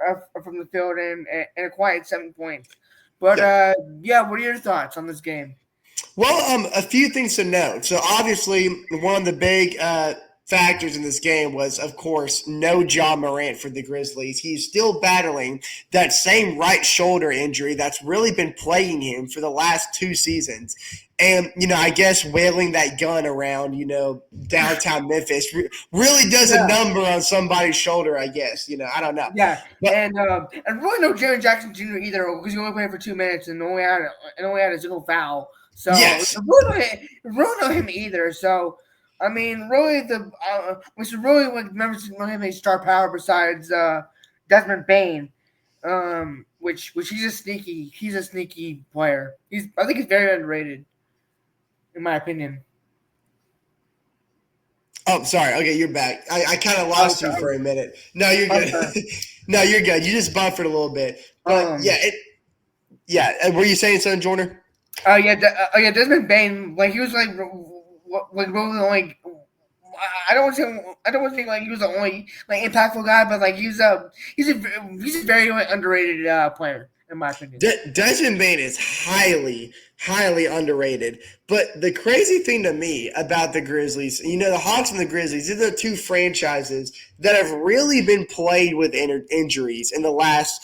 Speaker 2: from the field and a quiet 7 points. But
Speaker 1: Yeah.
Speaker 2: yeah, what are your thoughts on this game?
Speaker 1: Well, a few things to note. So obviously, one of the big factors in this game was, of course, no John Morant for the Grizzlies. He's still battling that same right shoulder injury that's really been plaguing him for the last 2 seasons. And, I guess wailing that gun around, downtown Memphis really does a
Speaker 2: Yeah,
Speaker 1: number on somebody's shoulder, I guess. I don't know.
Speaker 2: yeah,
Speaker 1: But
Speaker 2: and really no Jaren Jackson Jr. either because he only played for 2 minutes and only had a single foul. So
Speaker 1: yes,
Speaker 2: really no him either. So I mean, really, we should really remember him a star power besides Desmond Bain, which he's a sneaky player. I think he's very underrated, in my opinion.
Speaker 1: Oh, sorry. Okay, you're back. I kind of
Speaker 2: I'm
Speaker 1: lost you for
Speaker 2: sorry.
Speaker 1: a minute. No, you're
Speaker 2: I'm
Speaker 1: good.
Speaker 2: sorry.
Speaker 1: No, you're good. You just buffered a little bit. But
Speaker 2: Um.
Speaker 1: were you saying something, Jordan?
Speaker 2: Yeah. Desmond Bain, like he was like really the only. I don't want to say like he was the only like impactful guy, but like he's a very like, underrated player in my opinion.
Speaker 1: Desmond Bain is highly, highly underrated. But the crazy thing to me about the Grizzlies, the Hawks and the Grizzlies, these are the two franchises that have really been plagued with injuries in the last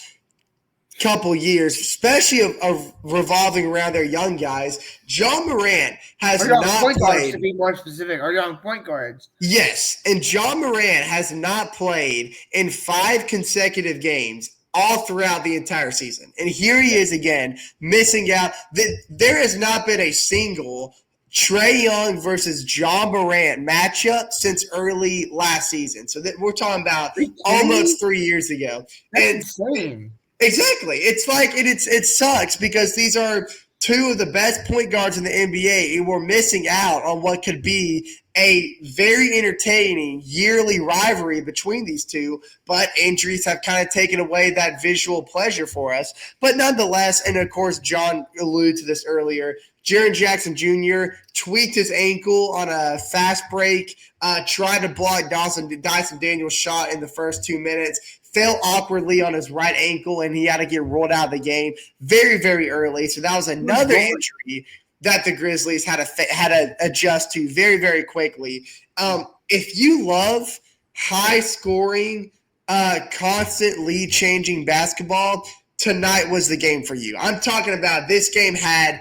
Speaker 1: couple years, especially of revolving around their young guys. John Morant has
Speaker 2: Or young
Speaker 1: not
Speaker 2: point guards to
Speaker 1: played.
Speaker 2: be more specific. Or young point guards.
Speaker 1: Yes, and John Morant has not played in 5 consecutive games all throughout the entire season. And here he is again, missing out. There has not been a single Trae Young versus John Morant matchup since early last season. So we're talking about almost 3 years ago.
Speaker 2: That's insane.
Speaker 1: Exactly. It's like it sucks because these are two of the best point guards in the NBA, and we're missing out on what could be a very entertaining yearly rivalry between these two. But injuries have kind of taken away that visual pleasure for us. But nonetheless, and of course, John alluded to this earlier, Jaren Jackson Jr. tweaked his ankle on a fast break, tried to block Dyson Daniels' shot in the first 2 minutes, fell awkwardly on his right ankle, and he had to get rolled out of the game very, very early. So that was another injury that the Grizzlies had to adjust to very, very quickly. If you love high-scoring, constant lead-changing basketball, tonight was the game for you. I'm talking about this game had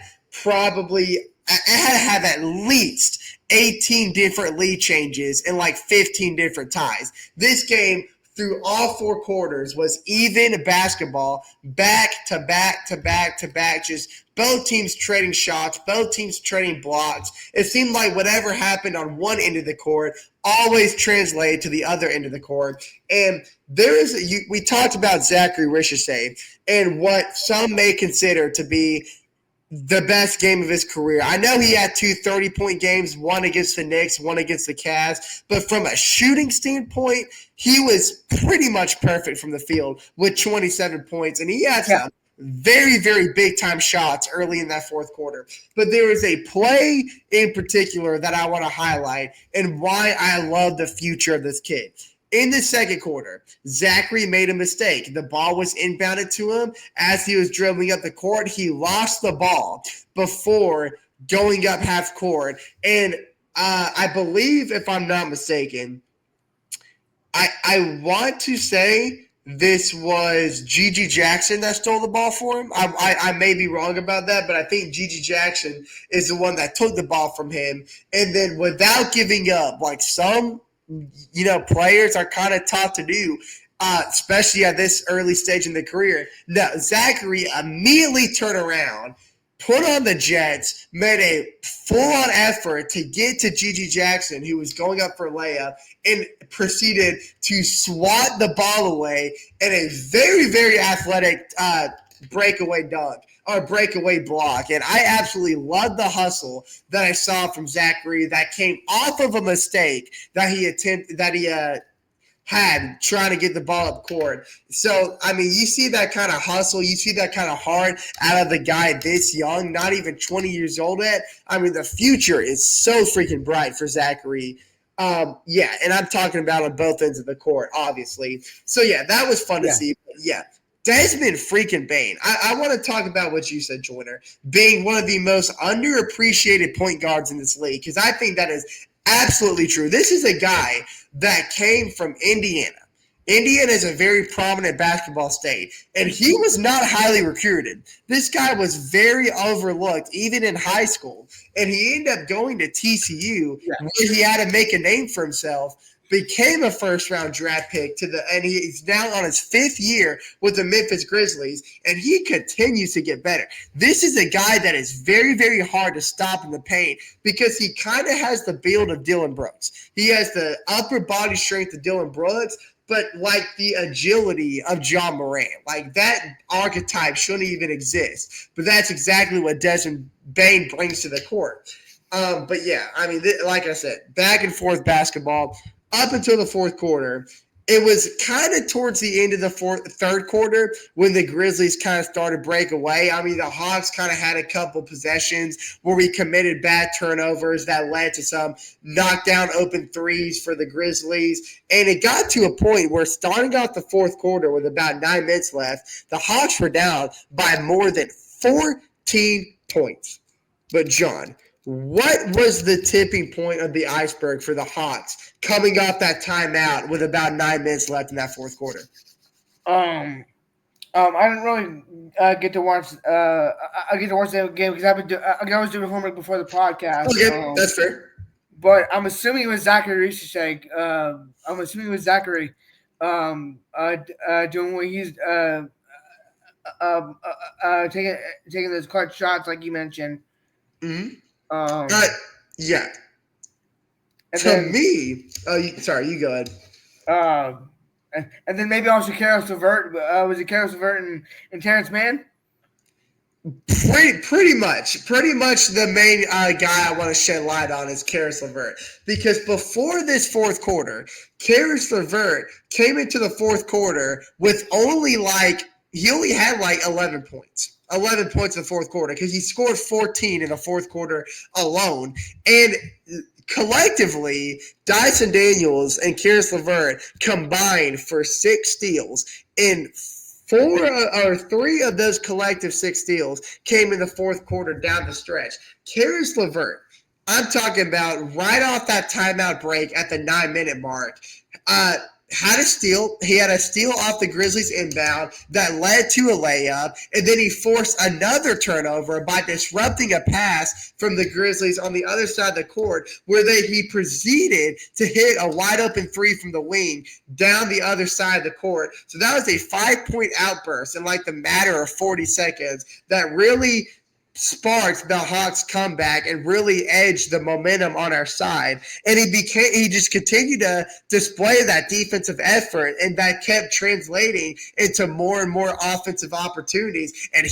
Speaker 1: at least 18 different lead changes and like 15 different ties. This game through all 4 quarters was even basketball, back to back to back to back, just both teams trading shots, both teams trading blocks. It seemed like whatever happened on one end of the court always translated to the other end of the court. And we talked about Zachary Ricochet and what some may consider to be the best game of his career. I know he had 2 30-point games, one against the Knicks, one against the Cavs, but from a shooting standpoint, he was pretty much perfect from the field with 27 points, and he had some very, very big-time shots early in that fourth quarter. But there is a play in particular that I want to highlight and why I love the future of this kid. In the second quarter, Zachary made a mistake. The ball was inbounded to him. As he was dribbling up the court, he lost the ball before going up half court. And I believe, if I'm not mistaken, I want to say this was Gigi Jackson that stole the ball for him. I may be wrong about that, but I think Gigi Jackson is the one that took the ball from him. And then without giving up, like some players are kind of taught to do, especially at this early stage in the career. Now, Zachary immediately turned around, put on the Jets, made a full-on effort to get to Gigi Jackson, who was going up for a layup, and proceeded to swat the ball away in a very, very athletic breakaway dunk or breakaway block. And I absolutely love the hustle that I saw from Zachary that came off of a mistake that he had trying to get the ball up court. So, I mean, you see that kind of hustle. You see that kind of heart out of the guy this young, not even 20 years old yet. I mean, the future is so freaking bright for Zachary. And I'm talking about on both ends of the court, obviously. So, that was fun to see. But Desmond freaking Bain. I want to talk about what you said, Joyner, being one of the most underappreciated point guards in this league, because I think that is absolutely true. This is a guy that came from Indiana. Indiana is a very prominent basketball state, and he was not highly recruited. This guy was very overlooked, even in high school, and he ended up going to TCU, where he had to make a name for himself. became a first-round draft pick and he's now on his 5th year with the Memphis Grizzlies, and he continues to get better. This is a guy that is very, very hard to stop in the paint because he kind of has the build of Dylan Brooks. He has the upper body strength of Dylan Brooks, but like the agility of John Moran. Like that archetype shouldn't even exist. But that's exactly what Desmond Bane brings to the court. But yeah, I mean, like I said, back and forth basketball up until the 4th quarter. It was kind of towards the end of the 3rd quarter when the Grizzlies kind of started to break away. I mean, the Hawks kind of had a couple possessions where we committed bad turnovers that led to some knockdown open threes for the Grizzlies. And it got to a point where starting out the 4th quarter with about 9 minutes left, the Hawks were down by more than 14 points. But John, what was the tipping point of the iceberg for the Hawks coming off that timeout with about 9 minutes left in that 4th quarter?
Speaker 2: I didn't really get to watch. I get to watch that game because I was doing homework before the podcast.
Speaker 1: Okay, that's fair.
Speaker 2: But I'm assuming it was Zachary Rishishek. I'm assuming it was Zachary doing what he's taking those clutch shots like you mentioned.
Speaker 1: Mm-hmm. Yeah. Sorry, you go ahead.
Speaker 2: And then maybe also Karis LeVert. Was it Karis LeVert and Terrence Mann?
Speaker 1: Pretty much the main guy I want to shed light on is Karis LeVert, because before this 4th quarter, Karis LeVert came into the 4th quarter with only had 11 points. 11 points in the 4th quarter because he scored 14 in the 4th quarter alone. And collectively, Dyson Daniels and Karis LeVert combined for 6 steals, and 3 of those collective 6 steals came in the 4th quarter down the stretch. Karis LeVert, I'm talking about right off that timeout break at the 9-minute mark, had a steal. He had a steal off the Grizzlies inbound that led to a layup, and then he forced another turnover by disrupting a pass from the Grizzlies on the other side of the court, where he proceeded to hit a wide-open 3 from the wing down the other side of the court. So that was a 5-point outburst in the matter of 40 seconds that really sparked the Hawks comeback and really edged the momentum on our side. And he just continued to display that defensive effort, and that kept translating into more and more offensive opportunities. And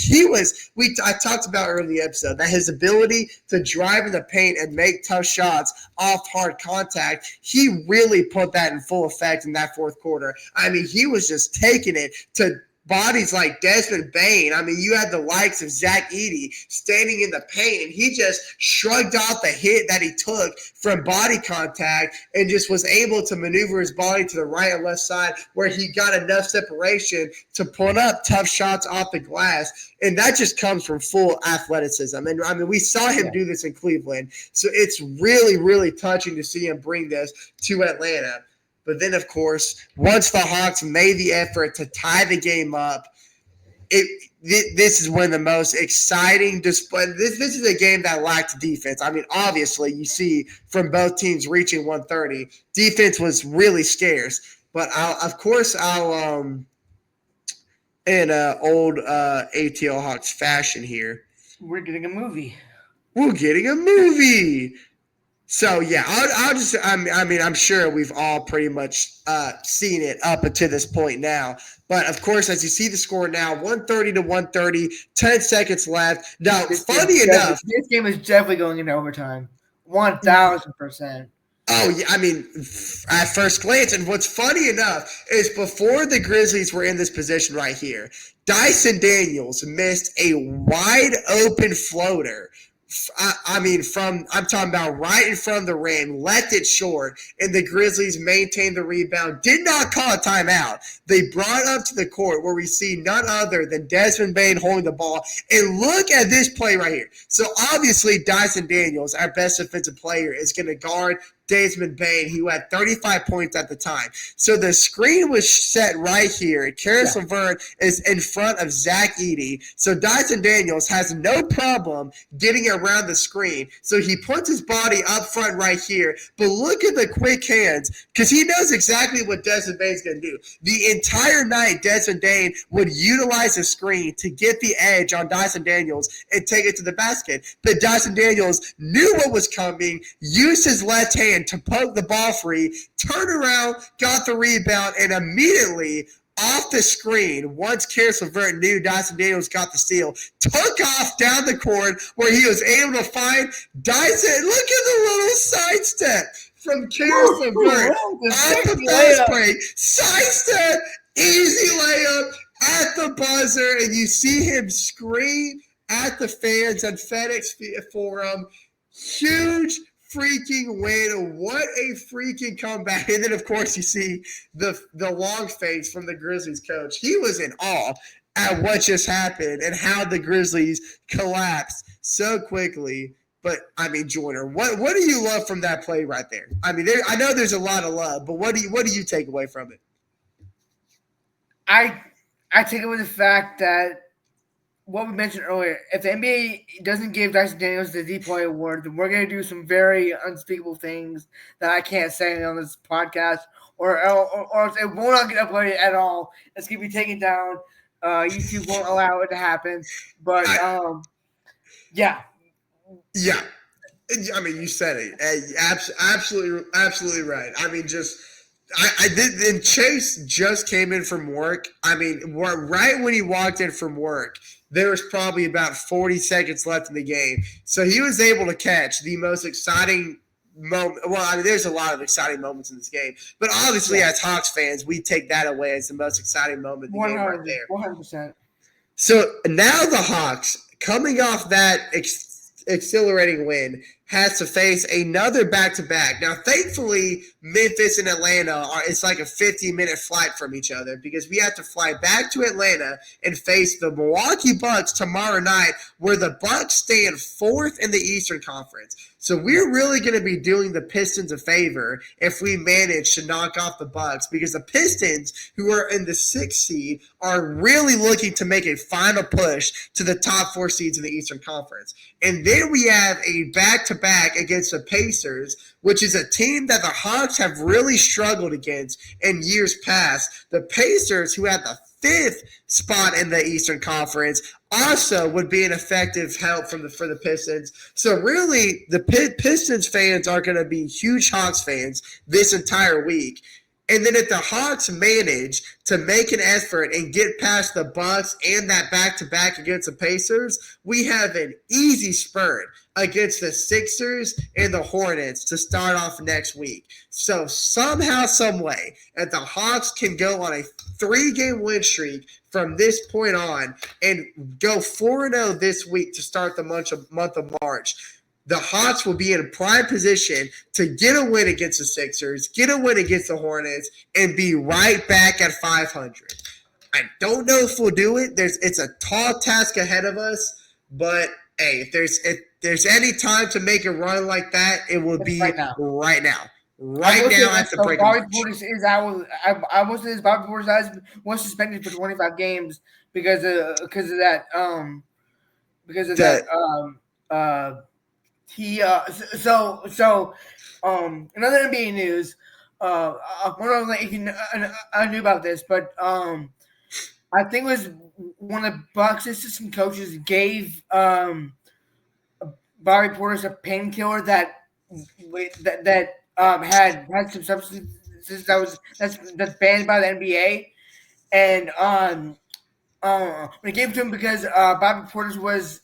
Speaker 1: I talked about earlier in the episode that his ability to drive in the paint and make tough shots off hard contact, he really put that in full effect in that 4th quarter. I mean, he was just taking it to bodies like Desmond Bane. I mean, you had the likes of Zach Edey standing in the paint, and he just shrugged off the hit that he took from body contact and just was able to maneuver his body to the right and left side where he got enough separation to put up tough shots off the glass. And that just comes from full athleticism. And I mean, we saw him do this in Cleveland. So it's really, really touching to see him bring this to Atlanta. But then, of course, once the Hawks made the effort to tie the game up, this is one of the most exciting display. This is a game that lacked defense. I mean, obviously, you see from both teams reaching 130, defense was really scarce. But I'll in old ATL Hawks fashion here,
Speaker 2: we're getting a movie.
Speaker 1: So yeah, I'm sure we've all pretty much seen it up until this point now. But of course, as you see the score now, 130 to 130, 10 seconds left. Now, funny enough,
Speaker 2: this game is definitely going into overtime, 1,000%.
Speaker 1: Oh, yeah, I mean, at first glance, and what's funny enough is before the Grizzlies were in this position right here, Dyson Daniels missed a wide open floater. I'm talking about right in front of the rim, left it short, and the Grizzlies maintained the rebound, did not call a timeout. They brought it up to the court where we see none other than Desmond Bane holding the ball. And look at this play right here. So obviously Dyson Daniels, our best defensive player, is going to guard Desmond Bain, who had 35 points at the time. So the screen was set right here. Karis LeVert is in front of Zach Edey. So Dyson Daniels has no problem getting around the screen. So he puts his body up front right here. But look at the quick hands, because he knows exactly what Desmond Bain's going to do. The entire night, Desmond Bain would utilize the screen to get the edge on Dyson Daniels and take it to the basket. But Dyson Daniels knew what was coming, used his left hand to poke the ball free, turned around, got the rebound, and immediately off the screen, once Karis LeVert knew Dyson Daniels got the steal, took off down the court where he was able to find Dyson. Look at the little sidestep from Karis LeVert off the fast break. Sidestep, easy layup at the buzzer, and you see him scream at the fans at FedEx Forum. Huge freaking win. What a freaking comeback. And then, of course, you see the long face from the Grizzlies coach. He was in awe at what just happened and how the Grizzlies collapsed so quickly. But, I mean, Joyner, what do you love from that play right there? I mean, I know there's a lot of love, but what do you take away from it?
Speaker 2: I take away the fact that what we mentioned earlier, if the NBA doesn't give Dyson Daniels the D-Play Award, then we're going to do some very unspeakable things that I can't say on this podcast, or it will not get uploaded at all. It's going to be taken down. YouTube won't allow it to happen. But, yeah.
Speaker 1: Yeah. I mean, you said it. Absolutely right. I mean, I did. And Chase just came in from work. I mean, right when he walked in from work, there was probably about 40 seconds left in the game. So he was able to catch the most exciting moment. Well, I mean, there's a lot of exciting moments in this game. But obviously, as Hawks fans, we take that away as the most exciting moment in the game right there.
Speaker 2: 100%.
Speaker 1: So now the Hawks, coming off that exhilarating win, has to face another back-to-back. Now, thankfully, Memphis and Atlanta it's like a 15-minute flight from each other, because we have to fly back to Atlanta and face the Milwaukee Bucks tomorrow night, where the Bucks stand fourth in the Eastern Conference. So we're really going to be doing the Pistons a favor if we manage to knock off the Bucks, because the Pistons, who are in the 6th seed, are really looking to make a final push to the top 4 seeds in the Eastern Conference. And then we have a back-to-back against the Pacers, which is a team that the Hawks have really struggled against in years past. The Pacers, who had the 5th spot in the Eastern Conference, also would be an effective help for the Pistons. So really, the Pistons fans are going to be huge Hawks fans this entire week. And then if the Hawks manage to make an effort and get past the Bucks and that back-to-back against the Pacers, we have an easy spurt against the Sixers and the Hornets to start off next week. So somehow, some way, if the Hawks can go on a 3-game win streak from this point on and go 4-0 this week to start the month of March, the Hawks will be in a prime position to get a win against the Sixers, get a win against the Hornets, and be right back at 500. I don't know if we'll do it. It's a tall task ahead of us, but hey, if there's any time to make a run like that, it will be right now. Right now at the break.
Speaker 2: Bobby Portis is out. I will say this: Bobby Portis was suspended for 25 games because of that. Another NBA news. I don't know if I knew about this, but I think it was one of the Bucks' assistant coaches gave Bobby Portis a painkiller that had some substances that's banned by the NBA, and they gave it to him because Bobby Portis was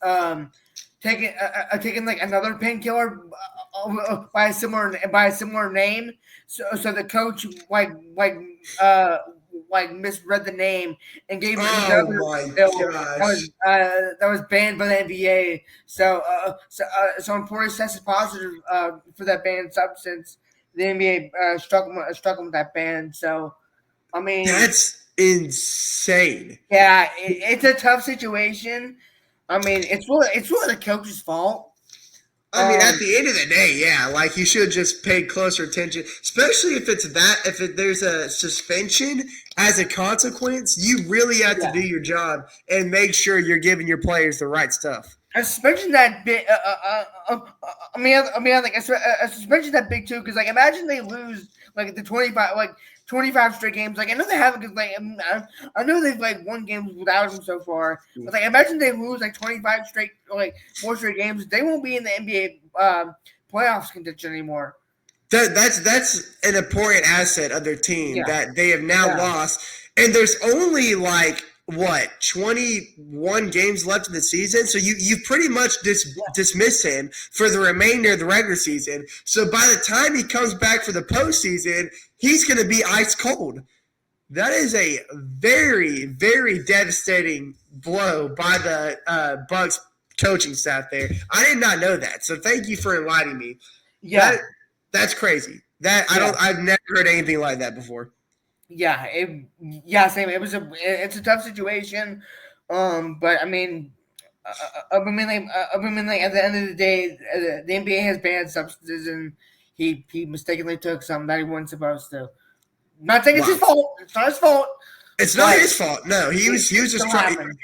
Speaker 2: taking like another painkiller by a similar name. So the coach misread the name and gave him another pill that was banned by the NBA. So when Portis tested positive for that banned substance, the NBA struck him with that ban. So I mean,
Speaker 1: that's insane.
Speaker 2: Yeah, it's a tough situation. I mean, it's really the coach's fault.
Speaker 1: I mean, at the end of the day, yeah, like you should just pay closer attention, especially if it's that there's a suspension as a consequence. You really have to
Speaker 2: Yeah.
Speaker 1: do your job and make sure you're giving your players the right stuff.
Speaker 2: A suspension that big. I like a suspension that big too. Because like, imagine they lose like the 25 straight games. Like I know they haven't. Cause like I know they've like won games without him so far. But like, imagine they lose like 25 straight, like more straight games. They won't be in the NBA playoffs contention anymore.
Speaker 1: That's an important asset of their team
Speaker 2: Yeah.
Speaker 1: that they have now
Speaker 2: Yeah.
Speaker 1: lost, and there's only like what 21 games left in the season, so you pretty much dismiss him for the remainder of the regular season. So by the time he comes back for the postseason, he's going to be ice cold. That is a very, very devastating blow by the Bucks coaching staff there. I did not know that, so thank you for enlightening me.
Speaker 2: Yeah.
Speaker 1: That's crazy. I've never heard anything like that before.
Speaker 2: Yeah, same. It's a tough situation, but I mean, at the end of the day, the NBA has banned substances, and he mistakenly took some that he wasn't supposed to. Not saying it's his fault. It's not his fault.
Speaker 1: It's not his fault. No, he was just trying.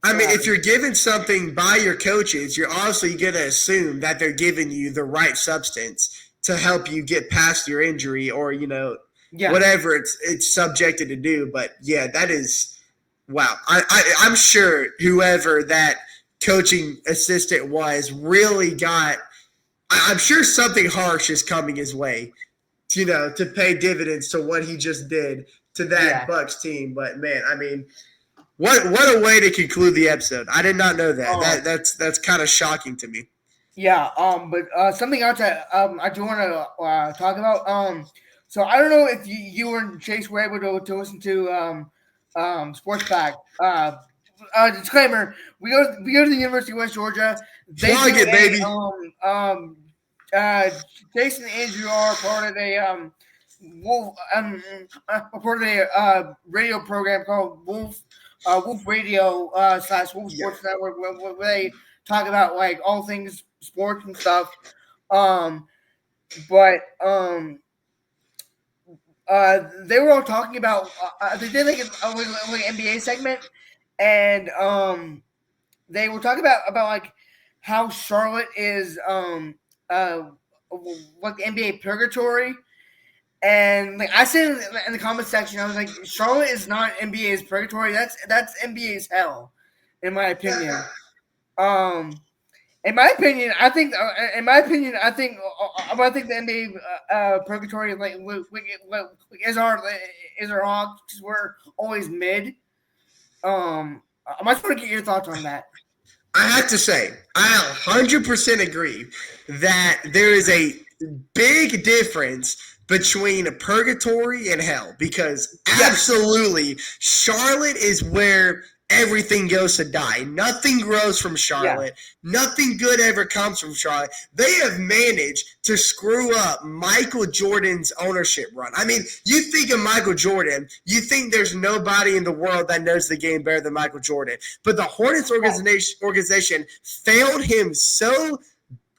Speaker 1: I mean, if you're given something by your coaches, you're obviously going to assume that they're giving you the right substance to help you get past your injury or, whatever it's subjected to do. But, yeah, that is – wow. I'm sure whoever that coaching assistant was really got – I'm sure something harsh is coming his way, to pay dividends to what he just did to that Bucks team. But, man, I mean – What a way to conclude the episode. I did not know that. That's kind of shocking to me.
Speaker 2: Yeah, but something else that I do want to talk about. So I don't know if you and Chase were able to listen to Sports Back. Disclaimer: we go to the University of West Georgia. They
Speaker 1: Plug it, baby.
Speaker 2: Jason and Andrew are part of a radio program called Wolf Radio / Wolf Sports Network, where they talk about like all things sports and stuff. They were all talking about. They did like an NBA segment, and they were talking about like how Charlotte is like the NBA purgatory. And like I said in the comment section, I was like, Charlotte is not NBA's purgatory. That's NBA's hell, in my opinion. In my opinion, I think the NBA purgatory is our Hawks because we're always mid. I just want to get your thoughts on that.
Speaker 1: I have to say, I 100% agree that there is a big difference between purgatory and hell because absolutely Charlotte is where everything goes to die. Nothing grows from Charlotte. Nothing good ever comes from Charlotte. They have managed to screw up Michael Jordan's ownership run. I mean, you think of Michael Jordan, you think there's nobody in the world that knows the game better than Michael Jordan. But the Hornets organization failed him so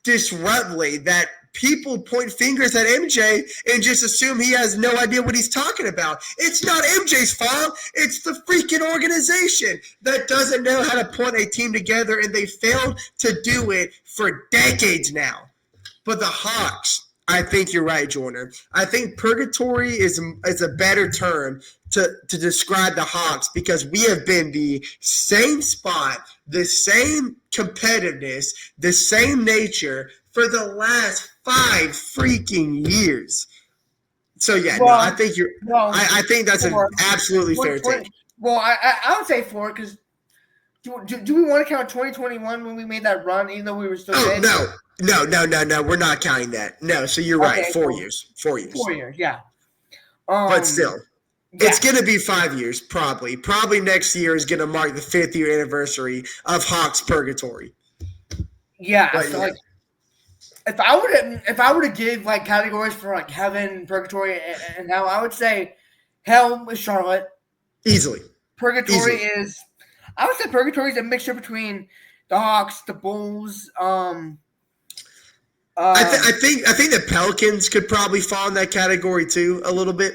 Speaker 1: disruptively that people point fingers at MJ and just assume he has no idea what he's talking about. It's not MJ's fault. It's the freaking organization that doesn't know how to put a team together, and they failed to do it for decades now. But the Hawks, I think you're right, Jordan. I think purgatory is a better term to describe the Hawks because we have been the same spot, the same competitiveness, the same nature for the last 5 freaking years. So I think you're. I think that's an absolutely fair take.
Speaker 2: Well, I would say 4 because do we want to count 2021 when we made that run, even though we were still dead?
Speaker 1: No. We're not counting that. No, so you're right. 4 years. 4 years.
Speaker 2: 4 years, yeah.
Speaker 1: But still, it's going to be 5 years, probably. Probably next year is going to mark the 5th year anniversary of Hawks Purgatory.
Speaker 2: Yeah, but, so like, if I were to give like categories for like heaven, purgatory, and hell, I would say hell is Charlotte.
Speaker 1: Easily.
Speaker 2: Purgatory is. I would say purgatory is a mixture between the Hawks, the Bulls,
Speaker 1: I think the Pelicans could probably fall in that category too a little bit.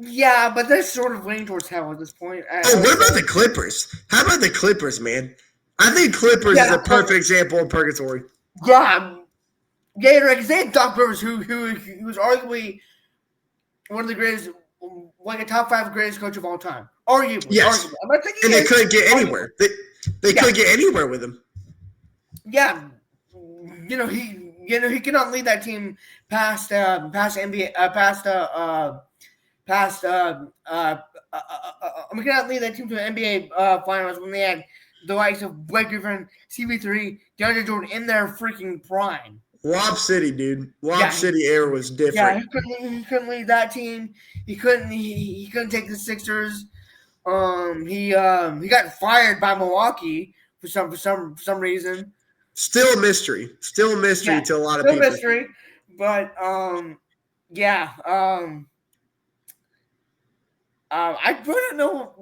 Speaker 2: Yeah, but they're sort of leaning towards hell at this point. I
Speaker 1: Oh,
Speaker 2: would
Speaker 1: what
Speaker 2: say.
Speaker 1: about the Clippers? How about the Clippers, man? I think Clippers is
Speaker 2: Yeah,
Speaker 1: a perfect example of purgatory.
Speaker 2: yeah, yeah. Right, because they had Doc Rivers, who was arguably one of the greatest, like a top five greatest coach of all time. Arguably,
Speaker 1: Yes,
Speaker 2: arguably. I'm not saying he
Speaker 1: and they
Speaker 2: is.
Speaker 1: couldn't get
Speaker 2: Arguably.
Speaker 1: anywhere. They
Speaker 2: Yeah,
Speaker 1: couldn't get anywhere with him.
Speaker 2: yeah. He cannot lead that team past NBA past we cannot lead that team to the NBA finals when they had the likes of Blake Griffin, CP3, DeAndre Jordan in their freaking prime.
Speaker 1: Lob City, dude. Lob
Speaker 2: Yeah,
Speaker 1: City era was
Speaker 2: yeah,
Speaker 1: different.
Speaker 2: he couldn't lead that team. He couldn't take the Sixers. He got fired by Milwaukee for some reason.
Speaker 1: Still a mystery. Still a mystery
Speaker 2: Yeah,
Speaker 1: to a lot of
Speaker 2: still
Speaker 1: people.
Speaker 2: mystery, but yeah. I don't know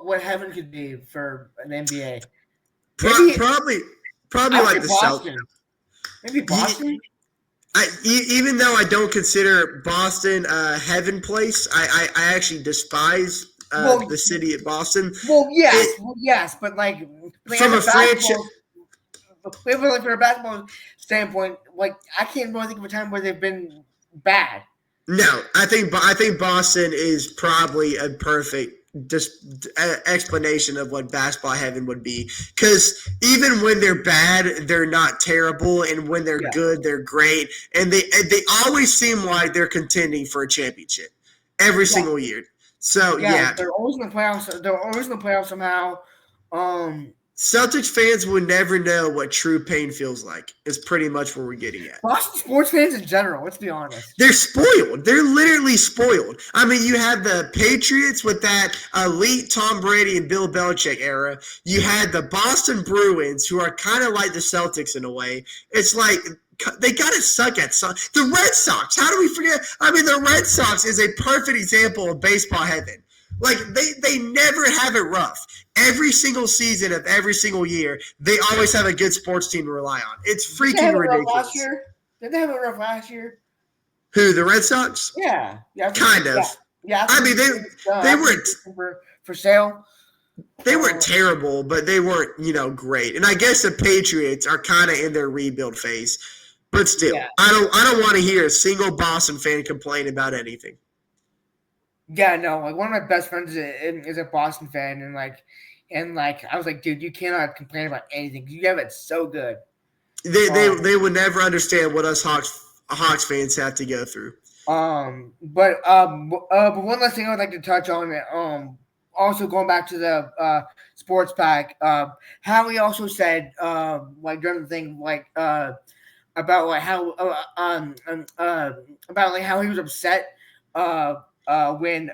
Speaker 2: what heaven could be for an NBA. Maybe
Speaker 1: Probably
Speaker 2: I would
Speaker 1: like
Speaker 2: say
Speaker 1: the South.
Speaker 2: Boston. Maybe Boston.
Speaker 1: Even though I don't consider Boston a heaven place, I actually despise
Speaker 2: Well,
Speaker 1: the city of Boston.
Speaker 2: yes, but like
Speaker 1: From a franchise.
Speaker 2: from a basketball standpoint, like I can't really think of a time where they've been bad.
Speaker 1: No, I think Boston is probably a perfect explanation of what basketball heaven would be. Because even when they're bad, they're not terrible, and when they're good, they're great, and they always seem like they're contending for a championship every single year. So yeah,
Speaker 2: they're always in the playoffs. They're always in the playoffs somehow.
Speaker 1: Celtics fans would never know what true pain feels like. Is pretty much where we're getting at.
Speaker 2: Boston sports fans in general, let's be honest.
Speaker 1: They're spoiled. They're literally spoiled. I mean, you had the Patriots with that elite Tom Brady and Bill Belichick era. You had the Boston Bruins, who are kind of like the Celtics in a way. It's like they got to suck at some. The Red Sox. How do we forget? I mean, the Red Sox is a perfect example of baseball heaven. Like they never have it rough. Every single season of every single year, they always have a good sports team to rely on. It's freaking ridiculous.
Speaker 2: Last year? Did they have it rough last year?
Speaker 1: Who, the Red Sox?
Speaker 2: Yeah.
Speaker 1: Kind of.
Speaker 2: Yeah.
Speaker 1: I mean, they weren't
Speaker 2: for sale.
Speaker 1: They weren't terrible, but they weren't, great. And I guess the Patriots are kind of in their rebuild phase. But still, I don't want to hear a single Boston fan complain about anything.
Speaker 2: Yeah, no, like one of my best friends is a Boston fan, and I was like, dude, you cannot complain about anything. You have it so good.
Speaker 1: They would never understand what us Hawks fans have to go through.
Speaker 2: But one last thing I would like to touch on, also going back to the sports pack, Howie also said, like during the thing, like about like how about like how he was upset when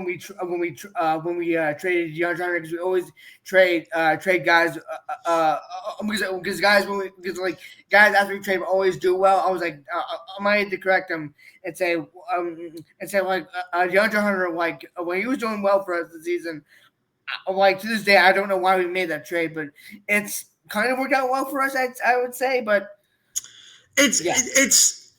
Speaker 2: we traded DeAndre Hunter, because we always trade guys because guys after we trade always do well. I was like I might have to correct him and say like DeAndre Hunter, like when he was doing well for us this season, like to this day I don't know why we made that trade, but it's kind of worked out well for us, I would say. But
Speaker 1: it's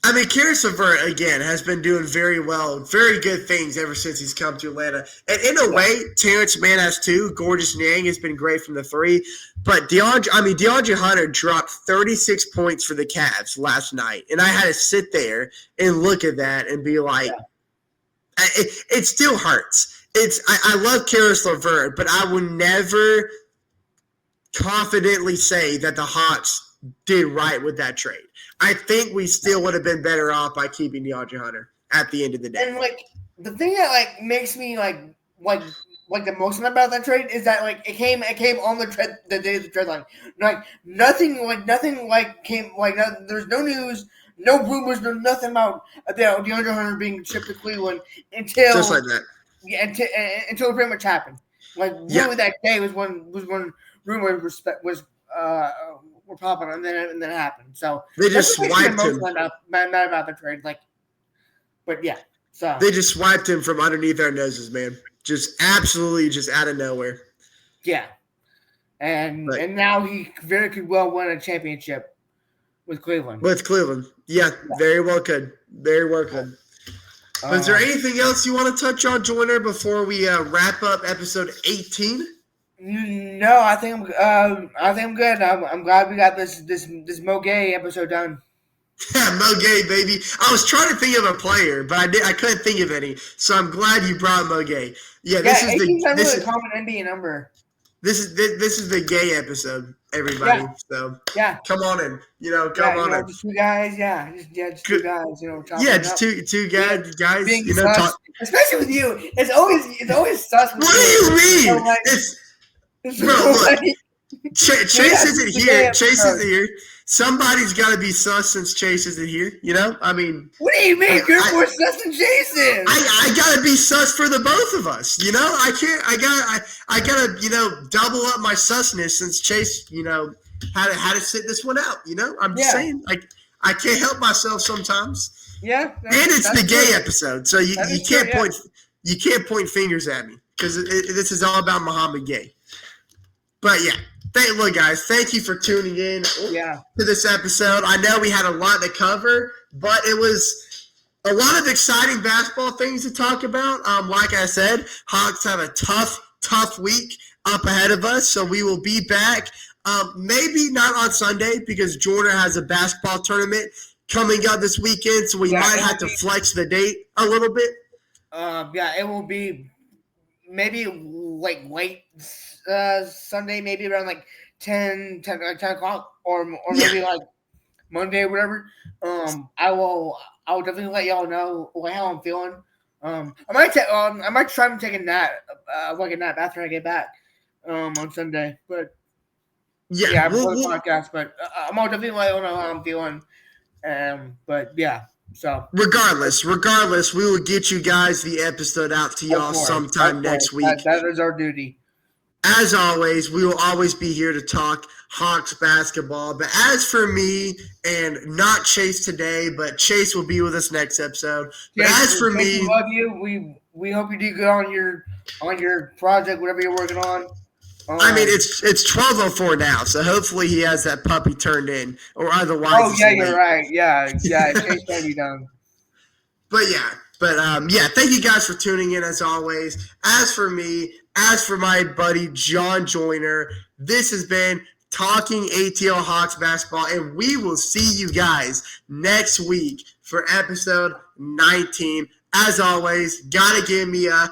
Speaker 1: I mean, Karis LeVert, again, has been doing very well, very good things ever since he's come to Atlanta. And in a way, Terrence Mann has too. Gorgeous Niang has been great from the three. But DeAndre Hunter dropped 36 points for the Cavs last night. And I had to sit there and look at that and be like, it still hurts. I love Karis LeVert, but I would never confidently say that the Hawks did right with that trade. I think we still would have been better off by keeping DeAndre Hunter at the end of the day.
Speaker 2: And like the thing that makes me like the most about that trade is that it came on the day of the trade line. Nothing came there's no news, no rumors, no nothing about DeAndre Hunter being shipped to Cleveland until
Speaker 1: just like that.
Speaker 2: Yeah, until it pretty much happened. Really, that day was when rumors were popping, and then it happened. So
Speaker 1: they just swiped him.
Speaker 2: Mad about the trade, but yeah. So
Speaker 1: they just swiped him from underneath our noses, man. Just absolutely, just out of nowhere.
Speaker 2: Yeah. and
Speaker 1: Right.
Speaker 2: now he very could well win a championship with Cleveland.
Speaker 1: With Cleveland. Yeah, very well could. Very well could. But is there anything else you want to touch on, Joyner, before we wrap up episode 18?
Speaker 2: No, I think I'm good. I'm glad we got this Mo Gay episode done.
Speaker 1: Yeah, Mo Gay, baby. I was trying to think of a player, but I couldn't think of any. So I'm glad you brought Mo Gay. Yeah, this is
Speaker 2: a common NBA number.
Speaker 1: This is the gay episode, everybody.
Speaker 2: Yeah.
Speaker 1: So
Speaker 2: yeah,
Speaker 1: come on in. Come on in.
Speaker 2: Just two guys. Just two guys.
Speaker 1: Just two guys.
Speaker 2: Being sus. Especially with you, it's always sus.
Speaker 1: What do you mean? Bro, look. Chase isn't here. Chase isn't here. Somebody's got to be sus since Chase isn't here. I mean.
Speaker 2: What do you mean? You're more sus than Chase is.
Speaker 1: I gotta be sus for the both of us. I can't. I gotta double up my susness since Chase had to sit this one out. I'm just saying, like, I can't help myself sometimes.
Speaker 2: Yeah.
Speaker 1: And it's the gay episode, so you can't point. You can't point fingers at me because this is all about Muhammad Gay. But yeah. Look, guys, thank you for tuning in to this episode. I know we had a lot to cover, but it was a lot of exciting basketball things to talk about. Like I said, Hawks have a tough week up ahead of us, so we will be back. Maybe not on Sunday because Jordan has a basketball tournament coming up this weekend, so we might have to flex the date a little bit.
Speaker 2: It will be maybe like late Sunday, maybe around like 10 o'clock, or maybe like Monday or whatever. I will definitely let y'all know how I'm feeling. I might try to take a nap, after I get back on Sunday. But I'm for the podcast. But I'm definitely let y'all know how I'm feeling. But yeah. So
Speaker 1: regardless, we will get you guys the episode out to y'all sometime next week.
Speaker 2: That is our duty.
Speaker 1: As always, we will always be here to talk Hawks basketball. But as for me, and not Chase today, but Chase will be with us next episode. But as for me,
Speaker 2: we love you. We hope you do good on your project, whatever you're working on.
Speaker 1: I mean, it's 12:04 now, so hopefully he has that puppy turned in, or otherwise.
Speaker 2: Oh yeah, you're right. Yeah, Chase can be done.
Speaker 1: But thank you guys for tuning in as always. As for me, as for my buddy John Joyner, this has been Talking ATL Hawks basketball, and we will see you guys next week for episode 19. As always, gotta give me a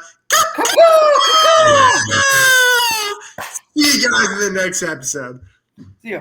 Speaker 1: see you guys in the next episode.
Speaker 2: See ya.